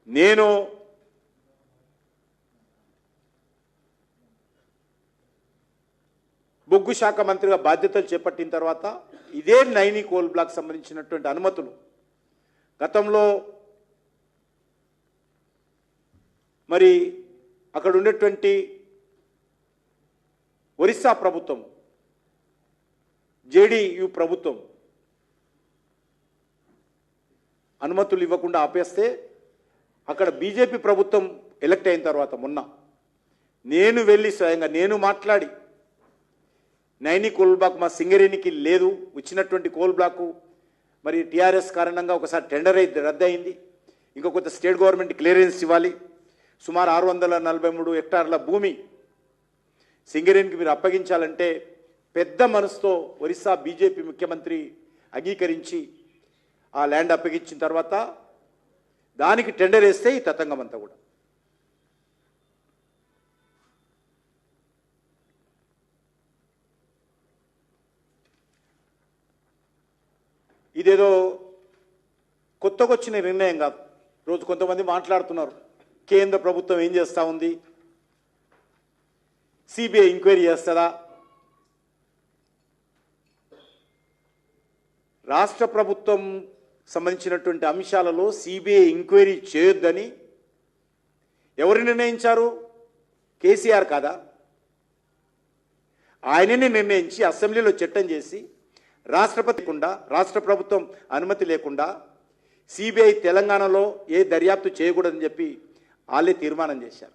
నేను బొగ్గు శాఖ మంత్రిగా బాధ్యతలు చేపట్టిన తర్వాత ఇదే నైని కోల్ బ్లాక్ సంబంధించినటువంటి అనుమతులు గతంలో మరి అక్కడ ఉన్నటువంటి ఒరిస్సా ప్రభుత్వం, జేడీయూ ప్రభుత్వం అనుమతులు ఇవ్వకుండా ఆపేస్తే అక్కడ బీజేపీ ప్రభుత్వం ఎలక్ట్ అయిన తర్వాత మొన్న నేను వెళ్ళి స్వయంగా నేను మాట్లాడి నైని కోల్ బ్లాక్ మా సింగరేణికి లేదు, వచ్చినటువంటి కోల్ బ్లాకు మరి టీఆర్ఎస్ కారణంగా ఒకసారి టెండర్ అయితే రద్దయింది, ఇంకా కొంత స్టేట్ గవర్నమెంట్ క్లియరెన్స్ ఇవ్వాలి, సుమారు 643 హెక్టార్ల భూమి సింగరేణికి మీరు అప్పగించాలంటే పెద్ద మనసుతో ఒరిస్సా బీజేపీ ముఖ్యమంత్రి అంగీకరించి ఆ ల్యాండ్ అప్పగించిన తర్వాత దానికి టెండర్ వేస్తే ఈ తతంగం అంతా కూడా ఇదేదో కొత్తగొచ్చిన నిర్ణయం కాదు. రోజు కొంతమంది మాట్లాడుతున్నారు కేంద్ర ప్రభుత్వం ఏం చేస్తూ ఉంది, సిబిఐ ఎంక్వైరీ చేస్తుందా. రాష్ట్ర ప్రభుత్వం సంబంధించినటువంటి అంశాలలో సిబిఐ ఎంక్వైరీ చేయొద్దని ఎవరు నిర్ణయించారు? కేసీఆర్ కాదా? ఆయననే నిర్ణయించి అసెంబ్లీలో చట్టం చేసి రాష్ట్ర ప్రభుత్వం అనుమతి లేకుండా సిబిఐ తెలంగాణలో ఏ దర్యాప్తు చేయకూడదని చెప్పి వాళ్ళే తీర్మానం చేశారు.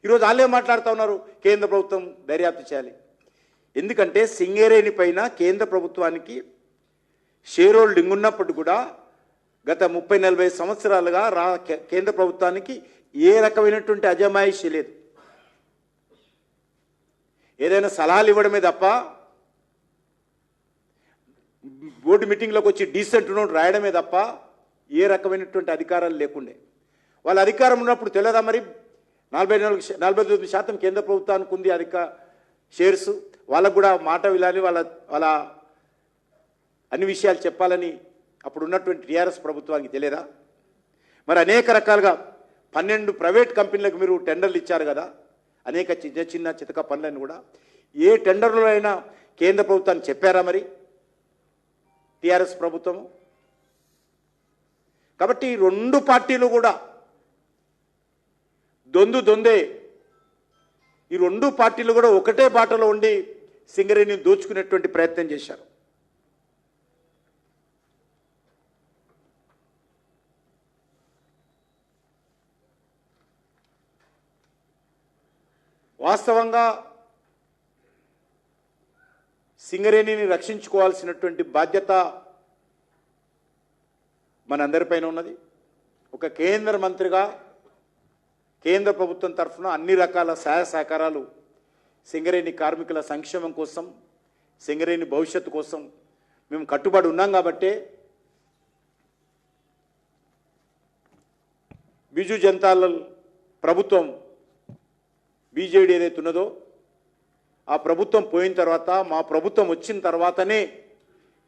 ఈరోజు వాళ్ళే మాట్లాడుతూ ఉన్నారు కేంద్ర ప్రభుత్వం దర్యాప్తు చేయాలి. ఎందుకంటే సింగరేణి పైన కేంద్ర ప్రభుత్వానికి షేర్ హోల్డింగ్ ఉన్నప్పుడు కూడా గత 30-40 సంవత్సరాలుగా కేంద్ర ప్రభుత్వానికి ఏ రకమైనటువంటి అజమాయిషీ లేదు. ఏదైనా సలహాలు ఇవ్వడమే తప్ప బోర్డు మీటింగ్లోకి వచ్చి డీసెంట్ నోట్ రాయడమే తప్ప ఏ రకమైనటువంటి అధికారాలు లేకుండే. వాళ్ళ అధికారం ఉన్నప్పుడు తెలియదా మరి 49% కేంద్ర ప్రభుత్వానికి ఉంది షేర్స్, వాళ్ళకు కూడా మాట వినాలి, వాళ్ళ అన్ని విషయాలు చెప్పాలని అప్పుడు ఉన్నటువంటి టీఆర్ఎస్ ప్రభుత్వానికి తెలియదా? మరి అనేక రకాలుగా 12 ప్రైవేట్ కంపెనీలకు మీరు టెండర్లు ఇచ్చారు కదా, అనేక చిన్న చితక పనులను కూడా ఏ టెండర్లో అయినా కేంద్ర ప్రభుత్వానికి చెప్పారా మరి టీఆర్ఎస్ ప్రభుత్వము? కాబట్టి ఈ రెండు పార్టీలు కూడా దొందే. ఈ రెండు పార్టీలు కూడా ఒకటే బాటలో ఉండి సింగరేణిని దోచుకునేటువంటి ప్రయత్నం చేశారు. వాస్తవంగా సింగరేణిని రక్షించుకోవాల్సినటువంటి బాధ్యత మనందరిపైన ఉన్నది. ఒక కేంద్ర మంత్రిగా కేంద్ర ప్రభుత్వం తరఫున అన్ని రకాల సహాయ సహకారాలు సింగరేణి కార్మికుల సంక్షేమం కోసం, సింగరేణి భవిష్యత్తు కోసం మేము కట్టుబడి ఉన్నాం. కాబట్టే బిజు జనతాదళ్ ప్రభుత్వం బీజేడీ ఏదైతే ఉన్నదో ఆ ప్రభుత్వం పోయిన తర్వాత, మా ప్రభుత్వం వచ్చిన తర్వాతనే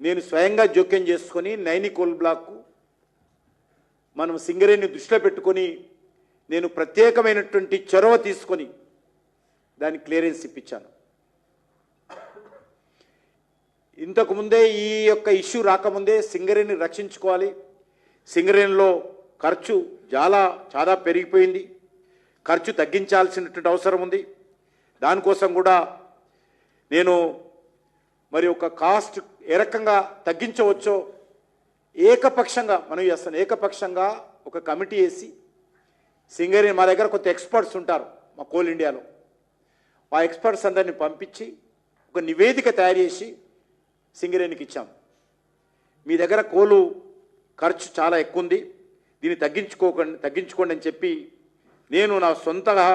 నేను స్వయంగా జోక్యం చేసుకొని నైని కోల్ బ్లాక్ మనం సింగరేణిని దృష్టిలో పెట్టుకొని నేను ప్రత్యేకమైనటువంటి చొరవ తీసుకొని దానికి క్లియరెన్స్ ఇప్పించాను. ఇంతకుముందే ఈ యొక్క ఇష్యూ రాకముందే సింగరేణిని రక్షించుకోవాలి, సింగరేణిలో ఖర్చు చాలా పెరిగిపోయింది, ఖర్చు తగ్గించాల్సినటువంటి అవసరం ఉంది. దానికోసం కూడా నేను మరి ఒక కాస్ట్ ఏ రకంగా తగ్గించవచ్చో ఏకపక్షంగా మనం చేస్తాను. ఏకపక్షంగా ఒక కమిటీ వేసి సింగరేణి, మా దగ్గర కొంత ఎక్స్పర్ట్స్ ఉంటారు మా కోల్ ఇండియాలో, ఆ ఎక్స్పర్ట్స్ అందరిని పంపించి ఒక నివేదిక తయారు చేసి సింగరేణికి ఇచ్చాం. మీ దగ్గర కోలు ఖర్చు చాలా ఎక్కువ ఉంది, దీన్ని తగ్గించుకోండి అని చెప్పి నేను నా సొంతగా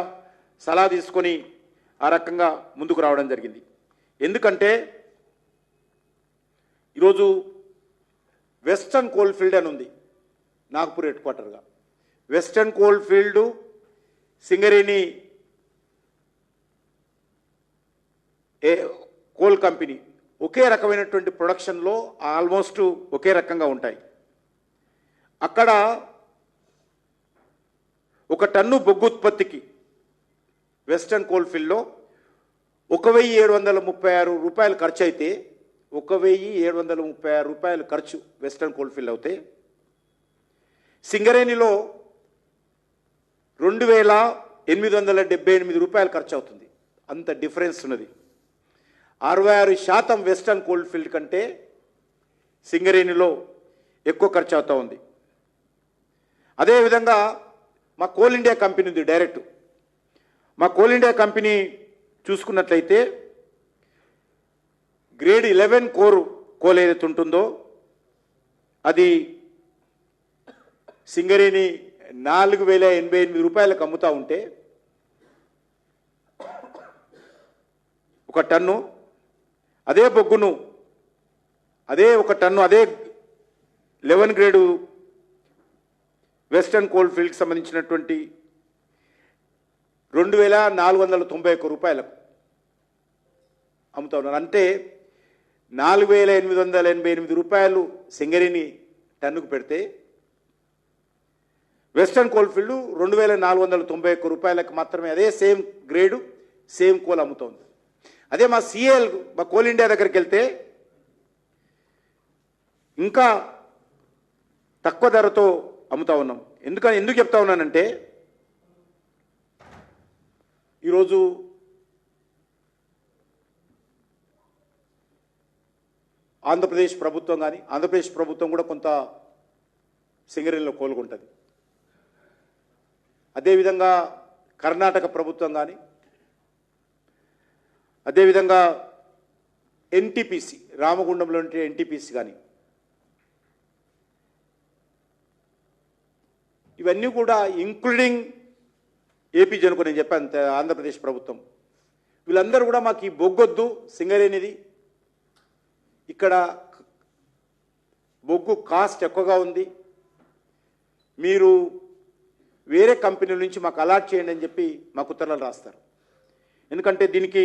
సలహా తీసుకొని ఆ రకంగా ముందుకు రావడం జరిగింది. ఎందుకంటే ఈరోజు వెస్టర్న్ కోల్ ఫీల్డ్ అని ఉంది నాగ్పూర్ హెడ్ క్వార్టర్గా. Western coal field Singareni coal company ఒకే రకమైనటువంటి ప్రొడక్షన్లో ఆల్మోస్ట్ ఒకే రకంగా ఉంటాయి. అక్కడ ఒక టన్ను బొగ్గు ఉత్పత్తికి వెస్టర్న్ కోల్ ఫీల్డ్లో 1736 రూపాయలు ఖర్చు అయితే, 1736 రూపాయలు ఖర్చు వెస్టర్న్ కోల్ ఫీల్డ్ అవుతే, సింగరేణిలో 2878 రూపాయలు ఖర్చు అవుతుంది. అంత డిఫరెన్స్ ఉన్నది. 66% వెస్టర్న్ కోల్ ఫీల్డ్ కంటే సింగరేణిలో ఎక్కువ ఖర్చు అవుతూ ఉంది. అదేవిధంగా మా కోల్ ఇండియా కంపెనీ ఉంది డైరెక్ట్. మా కోల్ ఇండియా కంపెనీ చూసుకున్నట్లయితే గ్రేడ్ 11 కోల్ ఏదైతే ఉంటుందో అది సింగరేణి 4088 రూపాయలకు అమ్ముతూ ఉంటే ఒక టన్ను, అదే బొగ్గును అదే 11 గ్రేడు వెస్టర్న్ కోల్ ఫీల్డ్కి సంబంధించినటువంటి 2491 రూపాయలకు అమ్ముతా ఉన్నారు. అంటే 4888 రూపాయలు సింగరేణి టన్నుకు పెడితే వెస్టర్న్ కోల్ ఫీల్డ్ 2491 రూపాయలకు మాత్రమే అదే సేమ్ గ్రేడు సేమ్ కోల్ అమ్ముతోంది. అదే మా సిఎల్ మా కోల్ ఇండియా దగ్గరికి వెళ్తే ఇంకా తక్కువ ధరతో అమ్ముతా ఉన్నాం. ఎందుకు చెప్తా ఉన్నానంటే ఈరోజు ఆంధ్రప్రదేశ్ ప్రభుత్వం కానీ, ఆంధ్రప్రదేశ్ ప్రభుత్వం కూడా కొంత సింగరేణిలో కోలుకుంటుంది. అదేవిధంగా కర్ణాటక ప్రభుత్వం కానీ, అదేవిధంగా ఎన్టీపీసీ రామగుండంలో ఉంటే ఎన్టీపీసీ కానీ, ఇవన్నీ కూడా ఇంక్లూడింగ్ ఏపీ జనుకు నేను చెప్పాను ఆంధ్రప్రదేశ్ ప్రభుత్వం, వీళ్ళందరూ కూడా మాకు ఈ బొగ్గొద్దు, సింగరేణిది ఇక్కడ బొగ్గు కాస్ట్ ఎక్కువగా ఉంది, మీరు వేరే కంపెనీల నుంచి మాకు అలాట్ చేయండి అని చెప్పి మాకు ఉత్తరాలు రాస్తారు. ఎందుకంటే దీనికి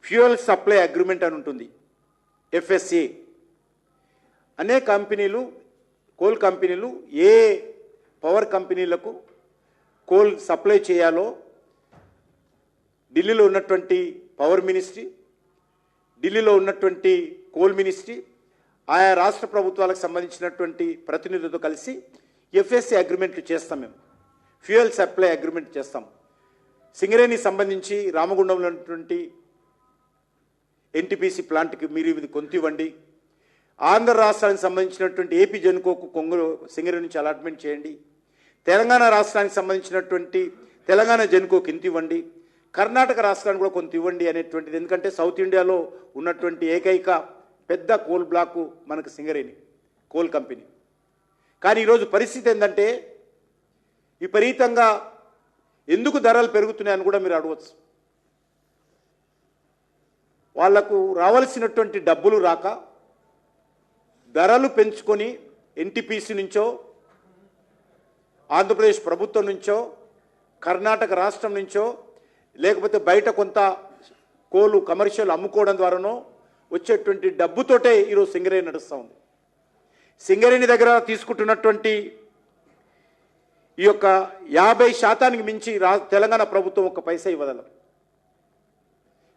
ఫ్యూయల్ సప్లై అగ్రిమెంట్ అని ఉంటుంది, ఎఫ్ఎస్ఏ. అనేక కంపెనీలు, కోల్ కంపెనీలు ఏ పవర్ కంపెనీలకు కోల్ సప్లై చేయాలో ఢిల్లీలో ఉన్నటువంటి పవర్ మినిస్ట్రీ, ఢిల్లీలో ఉన్నటువంటి కోల్ మినిస్ట్రీ, ఆయా రాష్ట్ర ప్రభుత్వాలకు సంబంధించినటువంటి ప్రతినిధులతో కలిసి ఎఫ్ఎస్సి అగ్రిమెంట్లు చేస్తాం, మేము ఫ్యూయల్ సప్లై అగ్రిమెంట్ చేస్తాం. సింగరేణి సంబంధించి రామగుండంలో ఉన్నటువంటి ఎన్టీపీసీ ప్లాంట్కి మీరు ఇది కొంత ఇవ్వండి. ఆంధ్ర రాష్ట్రానికి సంబంధించినటువంటి ఏపీ జెన్కోకు కొంగలు సింగరేణి నుంచి అలాట్మెంట్ చేయండి. తెలంగాణ రాష్ట్రానికి సంబంధించినటువంటి తెలంగాణ జెన్కోకి ఇంత ఇవ్వండి. కర్ణాటక రాష్ట్రానికి కూడా కొంత ఇవ్వండి అనేటువంటిది. ఎందుకంటే సౌత్ ఇండియాలో ఉన్నటువంటి ఏకైక పెద్ద కోల్ బ్లాకు మనకు సింగరేణి కోల్ కంపెనీ. కానీ ఈరోజు పరిస్థితి ఏంటంటే విపరీతంగా ఎందుకు ధరలు పెరుగుతున్నాయని కూడా మీరు అడగవచ్చు. వాళ్లకు రావాల్సినటువంటి డబ్బులు రాక ధరలు పెంచుకొని ఎన్టీపీసీ నుంచో ఆంధ్రప్రదేశ్ ప్రభుత్వం నుంచో కర్ణాటక రాష్ట్రం నుంచో లేకపోతే బయట కొంత కోలు కమర్షియల్ అమ్ముకోవడం ద్వారానో వచ్చేటువంటి డబ్బుతోటే ఈరోజు సింగరేణి నడుస్తూ ఉంది. సింగరేణి దగ్గర తీసుకుంటున్నటువంటి ఈ యొక్క 50% మించి తెలంగాణ ప్రభుత్వం ఒక్క పైసా ఇవ్వదు.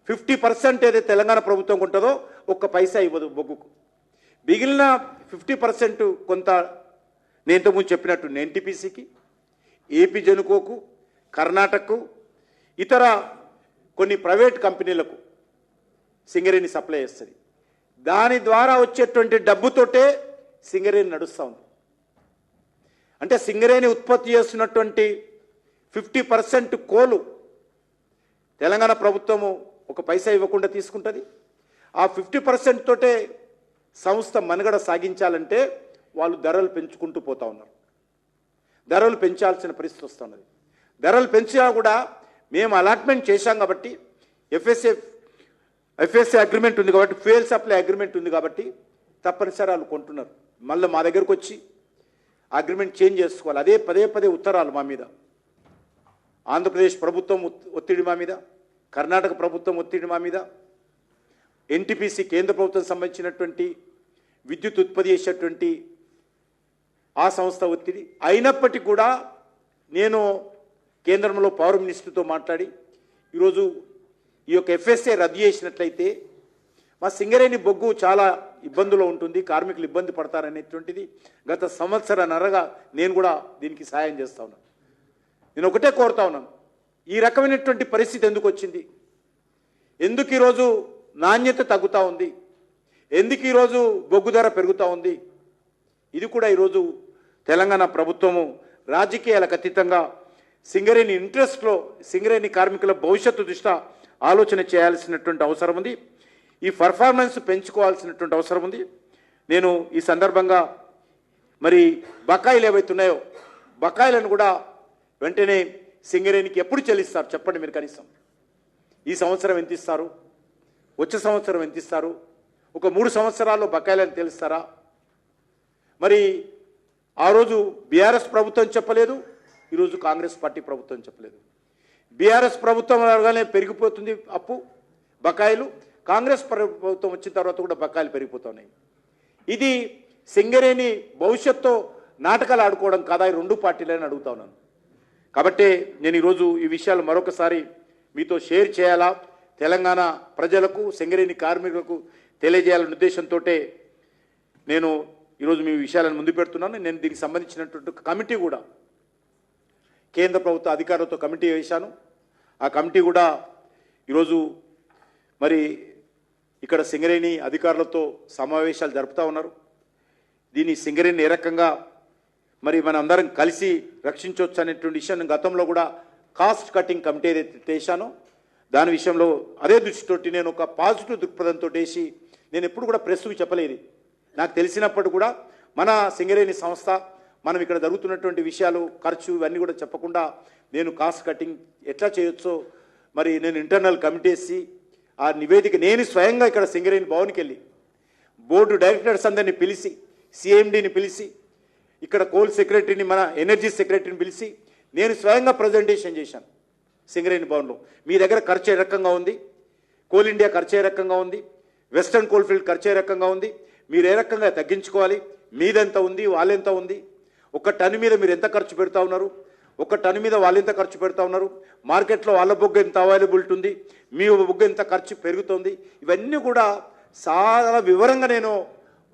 50% ఏదైతే తెలంగాణ ప్రభుత్వం ఉంటుందో ఒక్క పైసా ఇవ్వదు బొగ్గుకు. మిగిలిన 50% కొంత నేను ఇంతకుముందు చెప్పినట్టు ఎన్టీపీసీకి, ఏపీ జెన్కోకు, కర్ణాటకకు, ఇతర కొన్ని ప్రైవేట్ కంపెనీలకు సింగరేణి సప్లై చేస్తుంది. దాని ద్వారా వచ్చేటువంటి డబ్బుతోటే సింగరేణి నడుస్తూ ఉంది. అంటే సింగరేణి ఉత్పత్తి చేస్తున్నటువంటి 50% కోలు తెలంగాణ ప్రభుత్వము ఒక పైసా ఇవ్వకుండా తీసుకుంటుంది. ఆ 50% తోటే సంస్థ మనుగడ సాగించాలంటే వాళ్ళు ధరలు పెంచుకుంటూ పోతా ఉన్నారు. ధరలు పెంచాల్సిన పరిస్థితి వస్తున్నది. ధరలు పెంచినా కూడా మేము అలాట్మెంట్ చేశాం కాబట్టి ఎఫ్ఎస్సి అగ్రిమెంట్ ఉంది కాబట్టి, ఫ్యూయల్ సప్లై అగ్రిమెంట్ ఉంది కాబట్టి తప్పనిసరి వాళ్ళు కొంటున్నారు. మళ్ళీ మా దగ్గరకు వచ్చి అగ్రిమెంట్ చేంజ్ చేసుకోవాలి. అదే పదే ఉత్తరాలు మా మీద. ఆంధ్రప్రదేశ్ ప్రభుత్వం ఒత్తిడి మా మీద, కర్ణాటక ప్రభుత్వం ఒత్తిడి మా మీద, ఎన్టీపీసీ కేంద్ర ప్రభుత్వం సంబంధించినటువంటి విద్యుత్ ఉత్పత్తి చేసేటువంటి ఆ సంస్థ ఒత్తిడి. అయినప్పటికీ కూడా నేను కేంద్రంలో పవర్ మినిస్టర్తో మాట్లాడి ఈరోజు ఈ యొక్క ఎఫ్ఎస్ఏ రద్దు చేసినట్లయితే మా సింగరేణి బొగ్గు చాలా ఇబ్బందులో ఉంటుంది, కార్మికులు ఇబ్బంది పడతారనేటువంటిది గత సంవత్సరన్నరగా నేను కూడా దీనికి సాయం చేస్తా ఉన్నాను. నేను ఒకటే కోరుతా ఉన్నాను, ఈ రకమైనటువంటి పరిస్థితి ఎందుకు వచ్చింది? ఎందుకు ఈరోజు నాణ్యత తగ్గుతూ ఉంది? ఎందుకు ఈరోజు బొగ్గు ధర పెరుగుతూ ఉంది? ఇది కూడా ఈరోజు తెలంగాణ ప్రభుత్వము రాజకీయాలకు అతీతంగా సింగరేణి ఇంట్రెస్ట్లో సింగరేణి కార్మికుల భవిష్యత్తు దృష్ట్యా ఆలోచన చేయాల్సినటువంటి అవసరం ఉంది. ఈ పర్ఫార్మెన్స్ పెంచుకోవాల్సినటువంటి అవసరం ఉంది. నేను ఈ సందర్భంగా మరి బకాయిలు ఏవైతున్నాయో బకాయిలను కూడా వెంటనే సింగరేణికి ఎప్పుడు చెల్లిస్తారు చెప్పండి మీరు? కనీసం ఈ సంవత్సరం ఎంత ఇస్తారు, వచ్చే సంవత్సరం ఎంత ఇస్తారు, ఒక 3 సంవత్సరాల్లో బకాయిలను తెలుస్తారా? మరి ఆ రోజు బీఆర్ఎస్ ప్రభుత్వం చెప్పలేదు, ఈరోజు కాంగ్రెస్ పార్టీ ప్రభుత్వం చెప్పలేదు. బీఆర్ఎస్ ప్రభుత్వం అనగానే పెరిగిపోతుంది అప్పు బకాయిలు, కాంగ్రెస్ ప్రభుత్వం వచ్చిన తర్వాత కూడా బకాయిలు పెరిగిపోతున్నాయి. ఇది సింగరేణి భవిష్యత్తు నాటకాలు ఆడుకోవడం కాదా ఈ 2 పార్టీలని అడుగుతా ఉన్నాను. కాబట్టి నేను ఈరోజు ఈ విషయాలు మరొకసారి మీతో షేర్ చేయాలా, తెలంగాణ ప్రజలకు సింగరేణి కార్మికులకు తెలియజేయాలనే ఉద్దేశంతో నేను ఈరోజు మీ విషయాలను ముందు పెడుతున్నాను. నేను దీనికి సంబంధించినటువంటి కమిటీ కూడా కేంద్ర ప్రభుత్వ అధికారులతో కమిటీ వేశాను. ఆ కమిటీ కూడా ఈరోజు మరి ఇక్కడ సింగరేణి అధికారులతో సమావేశాలు జరుపుతూ ఉన్నారు. దీన్ని సింగరేణి ఏ రకంగా మరి మన అందరం కలిసి రక్షించవచ్చు అనేటువంటి విషయాన్ని గతంలో కూడా కాస్ట్ కటింగ్ కమిటీ ఏదైతే వేశానో దాని విషయంలో అదే దృష్టితోటి నేను ఒక పాజిటివ్ దృక్పథంతో వేసి నేను ఎప్పుడు కూడా ప్రెస్కు చెప్పలేదు. నాకు తెలిసినప్పుడు కూడా మన సింగరేణి సంస్థ మనం ఇక్కడ జరుగుతున్నటువంటి విషయాలు ఖర్చు ఇవన్నీ కూడా చెప్పకుండా నేను కాస్ట్ కటింగ్ ఎట్లా చేయొచ్చో మరి నేను ఇంటర్నల్ కమిటీ వేసి ఆ నివేదిక నేను స్వయంగా ఇక్కడ సింగరేణి భవన్కి వెళ్ళి బోర్డు డైరెక్టర్స్ అందరినీ పిలిచి సిఎండిని పిలిచి ఇక్కడ కోల్ సెక్రటరీని మన ఎనర్జీ సెక్రటరీని పిలిచి నేను స్వయంగా ప్రజెంటేషన్ చేశాను సింగరేణి భవన్లో. మీ దగ్గర ఖర్చు ఏ రకంగా ఉంది, కోల్ ఇండియా ఖర్చు ఏ రకంగా ఉంది, వెస్టర్న్ కోల్ఫీల్డ్ ఖర్చు ఏ రకంగా ఉంది, మీరు ఏ రకంగా తగ్గించుకోవాలి, మీదెంత ఉంది వాళ్ళెంత ఉంది, ఒక టన్ మీద మీరు ఎంత ఖర్చు పెడతా ఉన్నారు, ఒక టన్ మీద వాళ్ళు ఎంత ఖర్చు పెడతా ఉన్నారు, మార్కెట్లో వాళ్ళ బొగ్గు ఎంత అవైలబిలిటీ ఉంది, మీ బొగ్గు ఎంత ఖర్చు పెరుగుతుంది, ఇవన్నీ కూడా చాలా వివరంగా నేను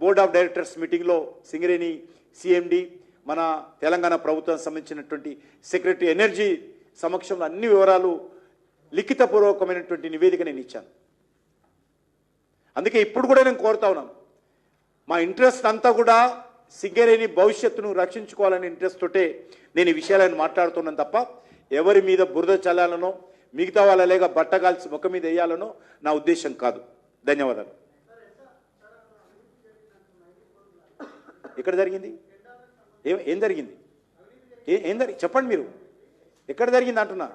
బోర్డ్ ఆఫ్ డైరెక్టర్స్ మీటింగ్లో సింగరేణి సిఎండి మన తెలంగాణ ప్రభుత్వం సంబంధించినటువంటి సెక్రటరీ ఎనర్జీ సమక్షంలో అన్ని వివరాలు లిఖితపూర్వకమైనటువంటి నివేదిక నేను ఇచ్చాను. అందుకే ఇప్పుడు కూడా నేను కోరుతా ఉన్నాను, మా ఇంట్రెస్ట్ అంతా కూడా సింగరేణి భవిష్యత్తును రక్షించుకోవాలనే ఇంట్రెస్ట్ తోటే నేను ఈ విషయాలను మాట్లాడుతున్నాను తప్ప ఎవరి మీద బురద చల్లాలనో మిగతా వాళ్ళ లేక బట్టగాల్సి ముఖం మీద వేయాలనో నా ఉద్దేశం కాదు. ధన్యవాదాలు. ఎక్కడ జరిగింది? ఏం జరిగింది? చెప్పండి మీరు, ఎక్కడ జరిగింది అంటున్నా.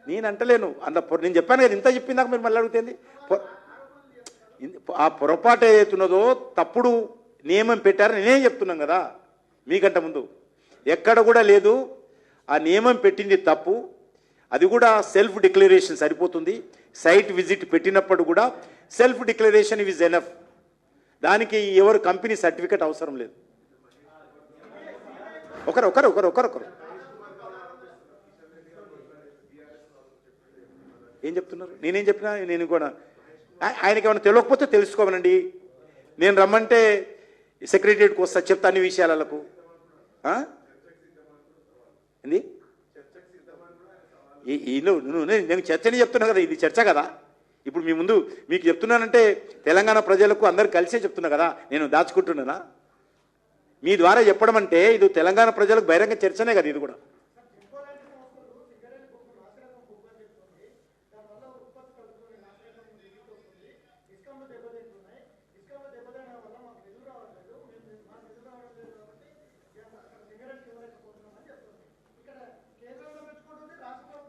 నేను అంటలేను నేను చెప్పాను కదా, ఇంత చెప్పిందాక మీరు మళ్ళీ అడుగుతుంది. ఆ పొరపాటు ఏదైతున్నదో తప్పుడు నియమం పెట్టారని నేనే చెప్తున్నాను కదా మీకంట ముందు. ఎక్కడ కూడా లేదు, ఆ నియమం పెట్టింది తప్పు. అది కూడా సెల్ఫ్ డిక్లరేషన్ సరిపోతుంది. సైట్ విజిట్ పెట్టినప్పుడు కూడా సెల్ఫ్ డిక్లరేషన్ ఈజ్ ఎనఫ్. దానికి ఎవరు కంపెనీ సర్టిఫికెట్ అవసరం లేదు. ఒకరు ఏం చెప్తున్నారు? నేనేం చెప్పినా నేను కూడా ఆయనకి ఏమైనా తెలియకపోతే తెలుసుకోమనండి. నేను రమ్మంటే సెక్రటరియట్కి వస్తా, చెప్తా అన్ని విషయాలకు. ఏంది నేను చర్చని చెప్తున్నా కదా, ఇది చర్చ కదా. ఇప్పుడు మీ ముందు మీకు చెప్తున్నానంటే తెలంగాణ ప్రజలకు అందరు కలిసే చెప్తున్నా కదా, నేను దాచుకుంటున్నానా? మీ ద్వారా చెప్పడం అంటే ఇది తెలంగాణ ప్రజలకు బహిరంగ చర్చనే కదా ఇది కూడా.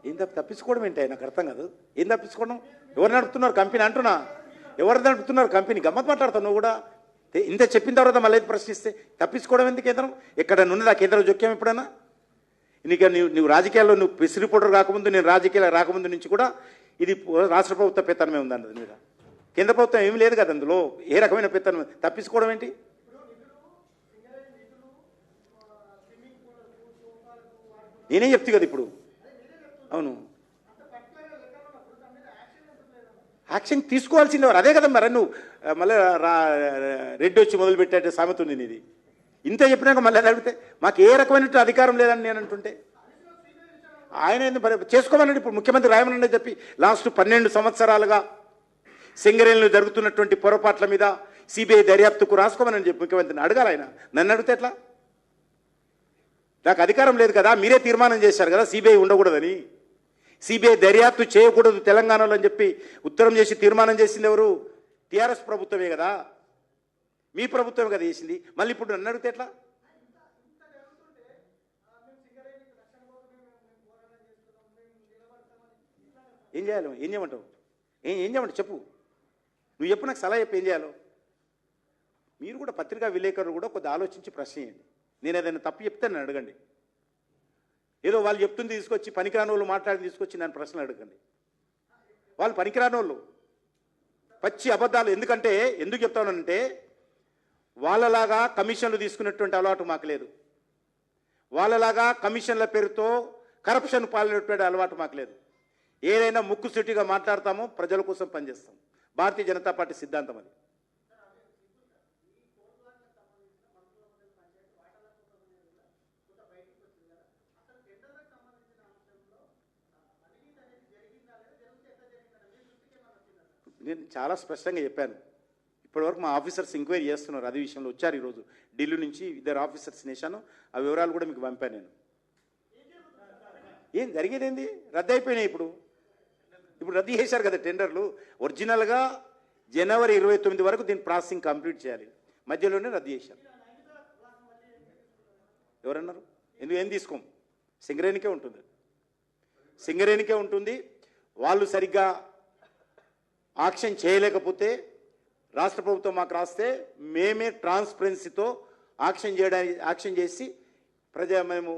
ఏం తప్పించుకోవడం ఏంటి? నాకు అర్థం కాదు. ఏం తప్పించుకోవడం? ఎవరు నడుపుతున్నారు కంపెనీ అంటున్నా? ఎవరు నడుపుతున్నారు కంపెనీ? గమ్మత్ మాట్లాడతావు నువ్వు కూడా. ఇంత చెప్పిన తర్వాత మళ్ళీ ప్రశ్నిస్తే తప్పించుకోవడం ఎందుకు? కేంద్రం ఎక్కడ ఉన్నది? ఆ కేంద్రం జోక్యం ఎప్పుడైనా? నువ్వు రాజకీయాల్లో నువ్వు ప్రెస్ రిపోర్టర్ రాకముందు, నేను రాజకీయాలు రాకముందు నుంచి కూడా ఇది రాష్ట్ర ప్రభుత్వ పెత్తనమే ఉంది అన్నది మీద. కేంద్ర ప్రభుత్వం ఏమి లేదు కదా అందులో. ఏ రకమైన పెత్తనం? తప్పించుకోవడం ఏంటి? నేనేం చెప్తా కదా ఇప్పుడు. అవును, యాక్షన్ తీసుకోవాల్సిందే వారు. అదే కదా మరి నువ్వు మళ్ళీ రెడ్డి వచ్చి మొదలుపెట్టే సామెత ఉంది నీది. ఇంత చెప్పినాక మళ్ళీ అది అడిగితే మాకు ఏ రకమైన అధికారం లేదని నేను అంటుంటే ఆయన చేసుకోమనండి. ఇప్పుడు ముఖ్యమంత్రి రాయమనండి చెప్పి లాస్ట్ 12 సంవత్సరాలుగా సింగరేణిలో జరుగుతున్నటువంటి పొరపాట్ల మీద సిబిఐ దర్యాప్తుకు రాసుకోమని చెప్పి ముఖ్యమంత్రిని అడగాలి. ఆయన నన్ను అడిగితే ఎట్లా? నాకు అధికారం లేదు కదా, మీరే తీర్మానం చేశారు కదా సిబిఐ ఉండకూడదని. సిబిఐ దర్యాప్తు చేయకూడదు తెలంగాణలో అని చెప్పి ఉత్తరం చేసి తీర్మానం చేసింది ఎవరు? టీఆర్ఎస్ ప్రభుత్వమే కదా, మీ ప్రభుత్వమే కదా చేసింది. మళ్ళీ ఇప్పుడు నన్ను అడిగితే ఎట్లా? ఏం చేయాలి? ఏం చేయమంటావు? ఏం చేయమంటావు చెప్పు. నువ్వు చెప్పు, నాకు సలహా చెప్పు ఏం చేయాలో. మీరు కూడా పత్రికా విలేకరులు కూడా కొద్దిగా ఆలోచించి ప్రశ్న చేయండి. నేను ఏదైనా తప్పు చెప్తే నన్ను అడగండి. ఏదో వాళ్ళు చెప్తుంది తీసుకొచ్చి పనికిరాని వాళ్ళు మాట్లాడి తీసుకొచ్చి నన్ను ప్రశ్నలు అడగండి. వాళ్ళు పనికిరాని వాళ్ళు, పచ్చి అబద్ధాలు. ఎందుకు చెప్తానంటే వాళ్ళలాగా కమిషన్లు తీసుకున్నటువంటి అలవాటు మాకు లేదు. వాళ్ళలాగా కమిషన్ల పేరుతో కరప్షన్ పాల్గొనేటువంటి అలవాటు మాకు లేదు. ఏదైనా ముక్కుసూటిగా మాట్లాడతామో, ప్రజల కోసం పనిచేస్తాం. భారతీయ జనతా పార్టీ సిద్ధాంతం అది. నేను చాలా స్పష్టంగా చెప్పాను. ఇప్పటివరకు మా ఆఫీసర్స్ ఎంక్వైరీ చేస్తున్నారు. అదే విషయంలో వచ్చారు ఈరోజు ఢిల్లీ నుంచి 2 ఆఫీసర్స్ నేశాను. ఆ వివరాలు కూడా మీకు పంపాను నేను. ఏం జరిగేదేంది? రద్దు అయిపోయినాయి. ఇప్పుడు రద్దు చేశారు కదా టెండర్లు. ఒరిజినల్గా జనవరి 29 వరకు దీని ప్రాసెసింగ్ కంప్లీట్ చేయాలి. మధ్యలోనే రద్దు చేశారు. ఎవరన్నారు? ఏం తీసుకోం, సింగరేణికే ఉంటుంది. వాళ్ళు సరిగ్గా ఆక్షన్ చేయలేకపోతే రాష్ట్ర ప్రభుత్వం మాకు రాస్తే మేమే ట్రాన్స్పరెన్సీతో ఆక్షన్ చేసి మేము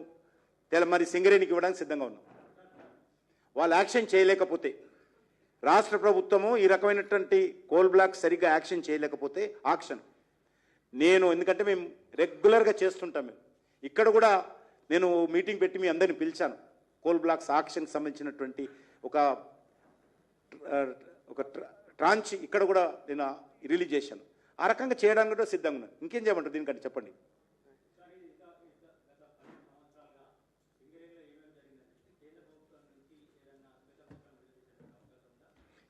మరి సింగరేణికి ఇవ్వడానికి సిద్ధంగా ఉన్నాం. వాళ్ళు యాక్షన్ చేయలేకపోతే, రాష్ట్ర ప్రభుత్వము ఈ రకమైనటువంటి కోల్ బ్లాక్ సరిగ్గా యాక్షన్ చేయలేకపోతే ఎందుకంటే మేము రెగ్యులర్గా చేస్తుంటాం. ఇక్కడ కూడా నేను మీటింగ్ పెట్టి మీ అందరిని పిలిచాను. కోల్ బ్లాక్స్ ఆక్షన్కి సంబంధించినటువంటి ఒక ట్రాంచ్ ఇక్కడ కూడా నేను రిలీజ్ చేశాను. ఆ రకంగా చేయడానికి కూడా సిద్ధంగా ఉన్నాను. ఇంకేం చేయమంటారు దీనికంటే చెప్పండి.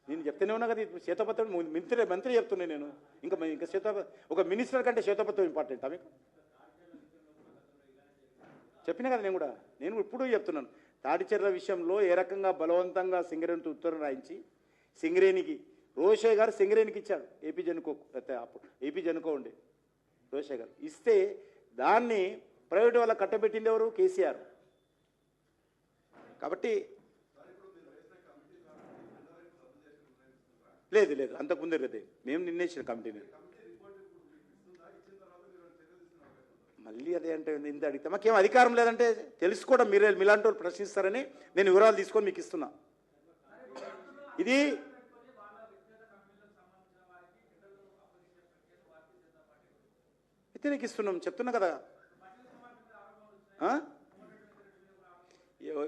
నేను చెప్తూనే ఉన్నా కదా, శ్వేతపత్రం మంత్రి చెప్తున్నాను నేను. ఇంకా ఒక మినిస్టర్ కంటే శ్వేతపత్రం ఇంపార్టెంట్ మీకు చెప్పినా కదా. నేను ఇప్పుడు చెప్తున్నాను, తాడిచెర్ల విషయంలో ఏ రకంగా బలవంతంగా సింగరేణితో ఉత్తరం రాయించి సింగరేణికి రోషయ్య గారు సింగరేణికి ఇచ్చాడు. ఏపీ జనుకో ఉండే రోషయ్య గారు ఇస్తే దాన్ని ప్రైవేట్ వాళ్ళ కట్టబెట్టింది ఎవరు? కేసీఆర్. కాబట్టి లేదు అంతకుముందే లేదే, మేము నిర్ణయించిన కమిటీని. మళ్ళీ అదే అంటే ఇంత అడిగితే మాకేం అధికారం లేదంటే తెలుసుకోవడం మీలాంటి వాళ్ళు ప్రశ్నిస్తారని నేను వివరాలు తీసుకొని మీకు ఇస్తున్నా. ఇది వ్యతిరేకిస్తున్నాం చెప్తున్నా కదా.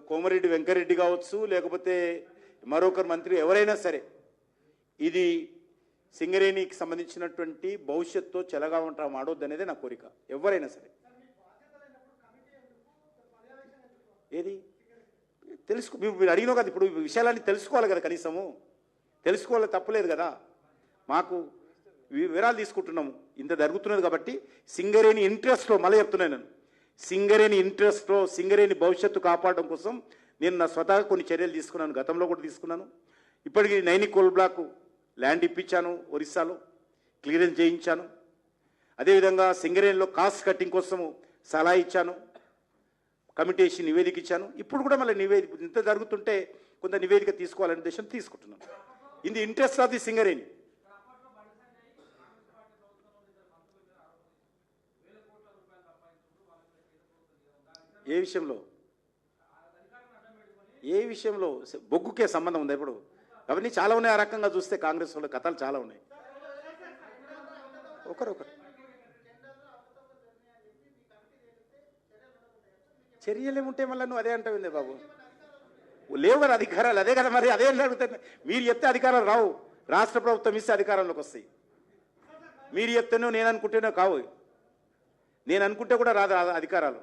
కోమరెడ్డి వెంకరెడ్డి కావచ్చు, లేకపోతే మరొకరు మంత్రి ఎవరైనా సరే, ఇది సింగరేణికి సంబంధించినటువంటి భవిష్యత్తుతో చెలగా ఉంటాం ఆడొద్దు అనేది నా కోరిక. ఎవరైనా సరే ఏది మీరు అడిగినా కదా, ఇప్పుడు విషయాలన్నీ తెలుసుకోవాలి కదా, కనీసము తెలుసుకోవాలి, తప్పలేదు కదా. మాకు వివరాలు తీసుకుంటున్నాము, ఇంత జరుగుతున్నది కాబట్టి సింగరేణి ఇంట్రెస్ట్లో మళ్ళీ చెప్తున్నాను నేను, సింగరేణి ఇంట్రెస్ట్లో సింగరేణి భవిష్యత్తు కాపాడడం కోసం నేను నా స్వతహా కొన్ని చర్యలు తీసుకున్నాను. గతంలో కూడా తీసుకున్నాను. ఇప్పటికీ నైనిక్ కోల్ బ్లాక్ ల్యాండ్ ఇప్పించాను, ఒరిస్సాలో క్లియరెన్స్ చేయించాను. అదేవిధంగా సింగరేణిలో కాస్ట్ కట్టింగ్ కోసము సలహా ఇచ్చాను, కమిటీ నివేదిక ఇచ్చాను. ఇప్పుడు కూడా మళ్ళీ నివేదిక ఇంత జరుగుతుంటే కొంత నివేదిక తీసుకోవాలనే ఉద్దేశం తీసుకుంటున్నాను. In the interest of the Singareni. ఏ విషయంలో బొగ్గుకే సంబంధం ఉందా? ఇప్పుడు అవన్నీ చాలా ఉన్నాయి. ఆ రకంగా చూస్తే కాంగ్రెస్ వాళ్ళ కథలు చాలా ఉన్నాయి. ఒకరొకరు చర్యలు ఏముంటే మళ్ళీ నువ్వు అదే అంటావు బాబు. లేవు కదా అధికారాలు, అదే కదా మరి, అదే అడుగుతాను. మీరు చెప్తే అధికారాలు రావు, రాష్ట్ర ప్రభుత్వం ఇస్తే అధికారంలోకి వస్తాయి. మీరు చెప్తేనో నేను అనుకుంటేనో కావు, నేను అనుకుంటే కూడా రాదు అధికారాలు.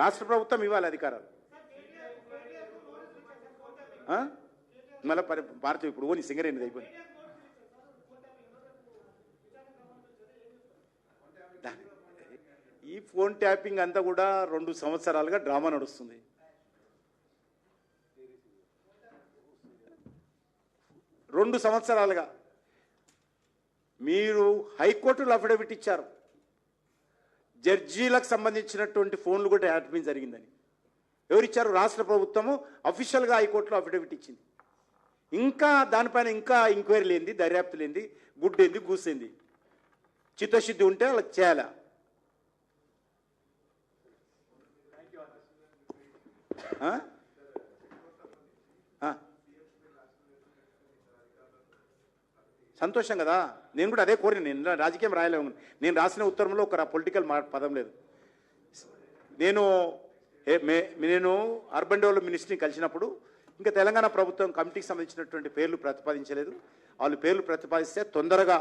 రాష్ట్ర ప్రభుత్వం ఇవ్వాలి అధికారాలు. మళ్ళీ భారత ఇప్పుడు ఓని సింగరేణి అయిపోయింది. ఈ ఫోన్ ట్యాపింగ్ అంతా కూడా 2 సంవత్సరాలుగా డ్రామా నడుస్తుంది. రెండు సంవత్సరాలుగా మీరు హైకోర్టులో అఫిడవిట్ ఇచ్చారు, జడ్జీలకు సంబంధించినటువంటి ఫోన్లు కూడా ట్యాపింగ్ జరిగిందని. ఎవరిచ్చారు? రాష్ట్ర ప్రభుత్వము అఫీషియల్గా హైకోర్టులో అఫిడవిట్ ఇచ్చింది. ఇంకా దానిపైన ఇంకా ఎంక్వైరీ లేనిది, దర్యాప్తు లేనిది, గుడ్డేంది, గూసేంది. చిత్తశుద్ధి ఉంటే అలా చేయాలా? సంతోషం కదా. నేను కూడా అదే కోరిన. నేను రాజకీయం రాయలేము. నేను రాసిన ఉత్తరంలో ఒక పొలిటికల్ పదం లేదు. నేను అర్బన్ డెవలప్మెంట్ మినిస్ట్రీని కలిసినప్పుడు ఇంకా తెలంగాణ ప్రభుత్వం కమిటీకి సంబంధించినటువంటి పేర్లు ప్రతిపాదించలేదు. వాళ్ళు పేర్లు ప్రతిపాదిస్తే తొందరగా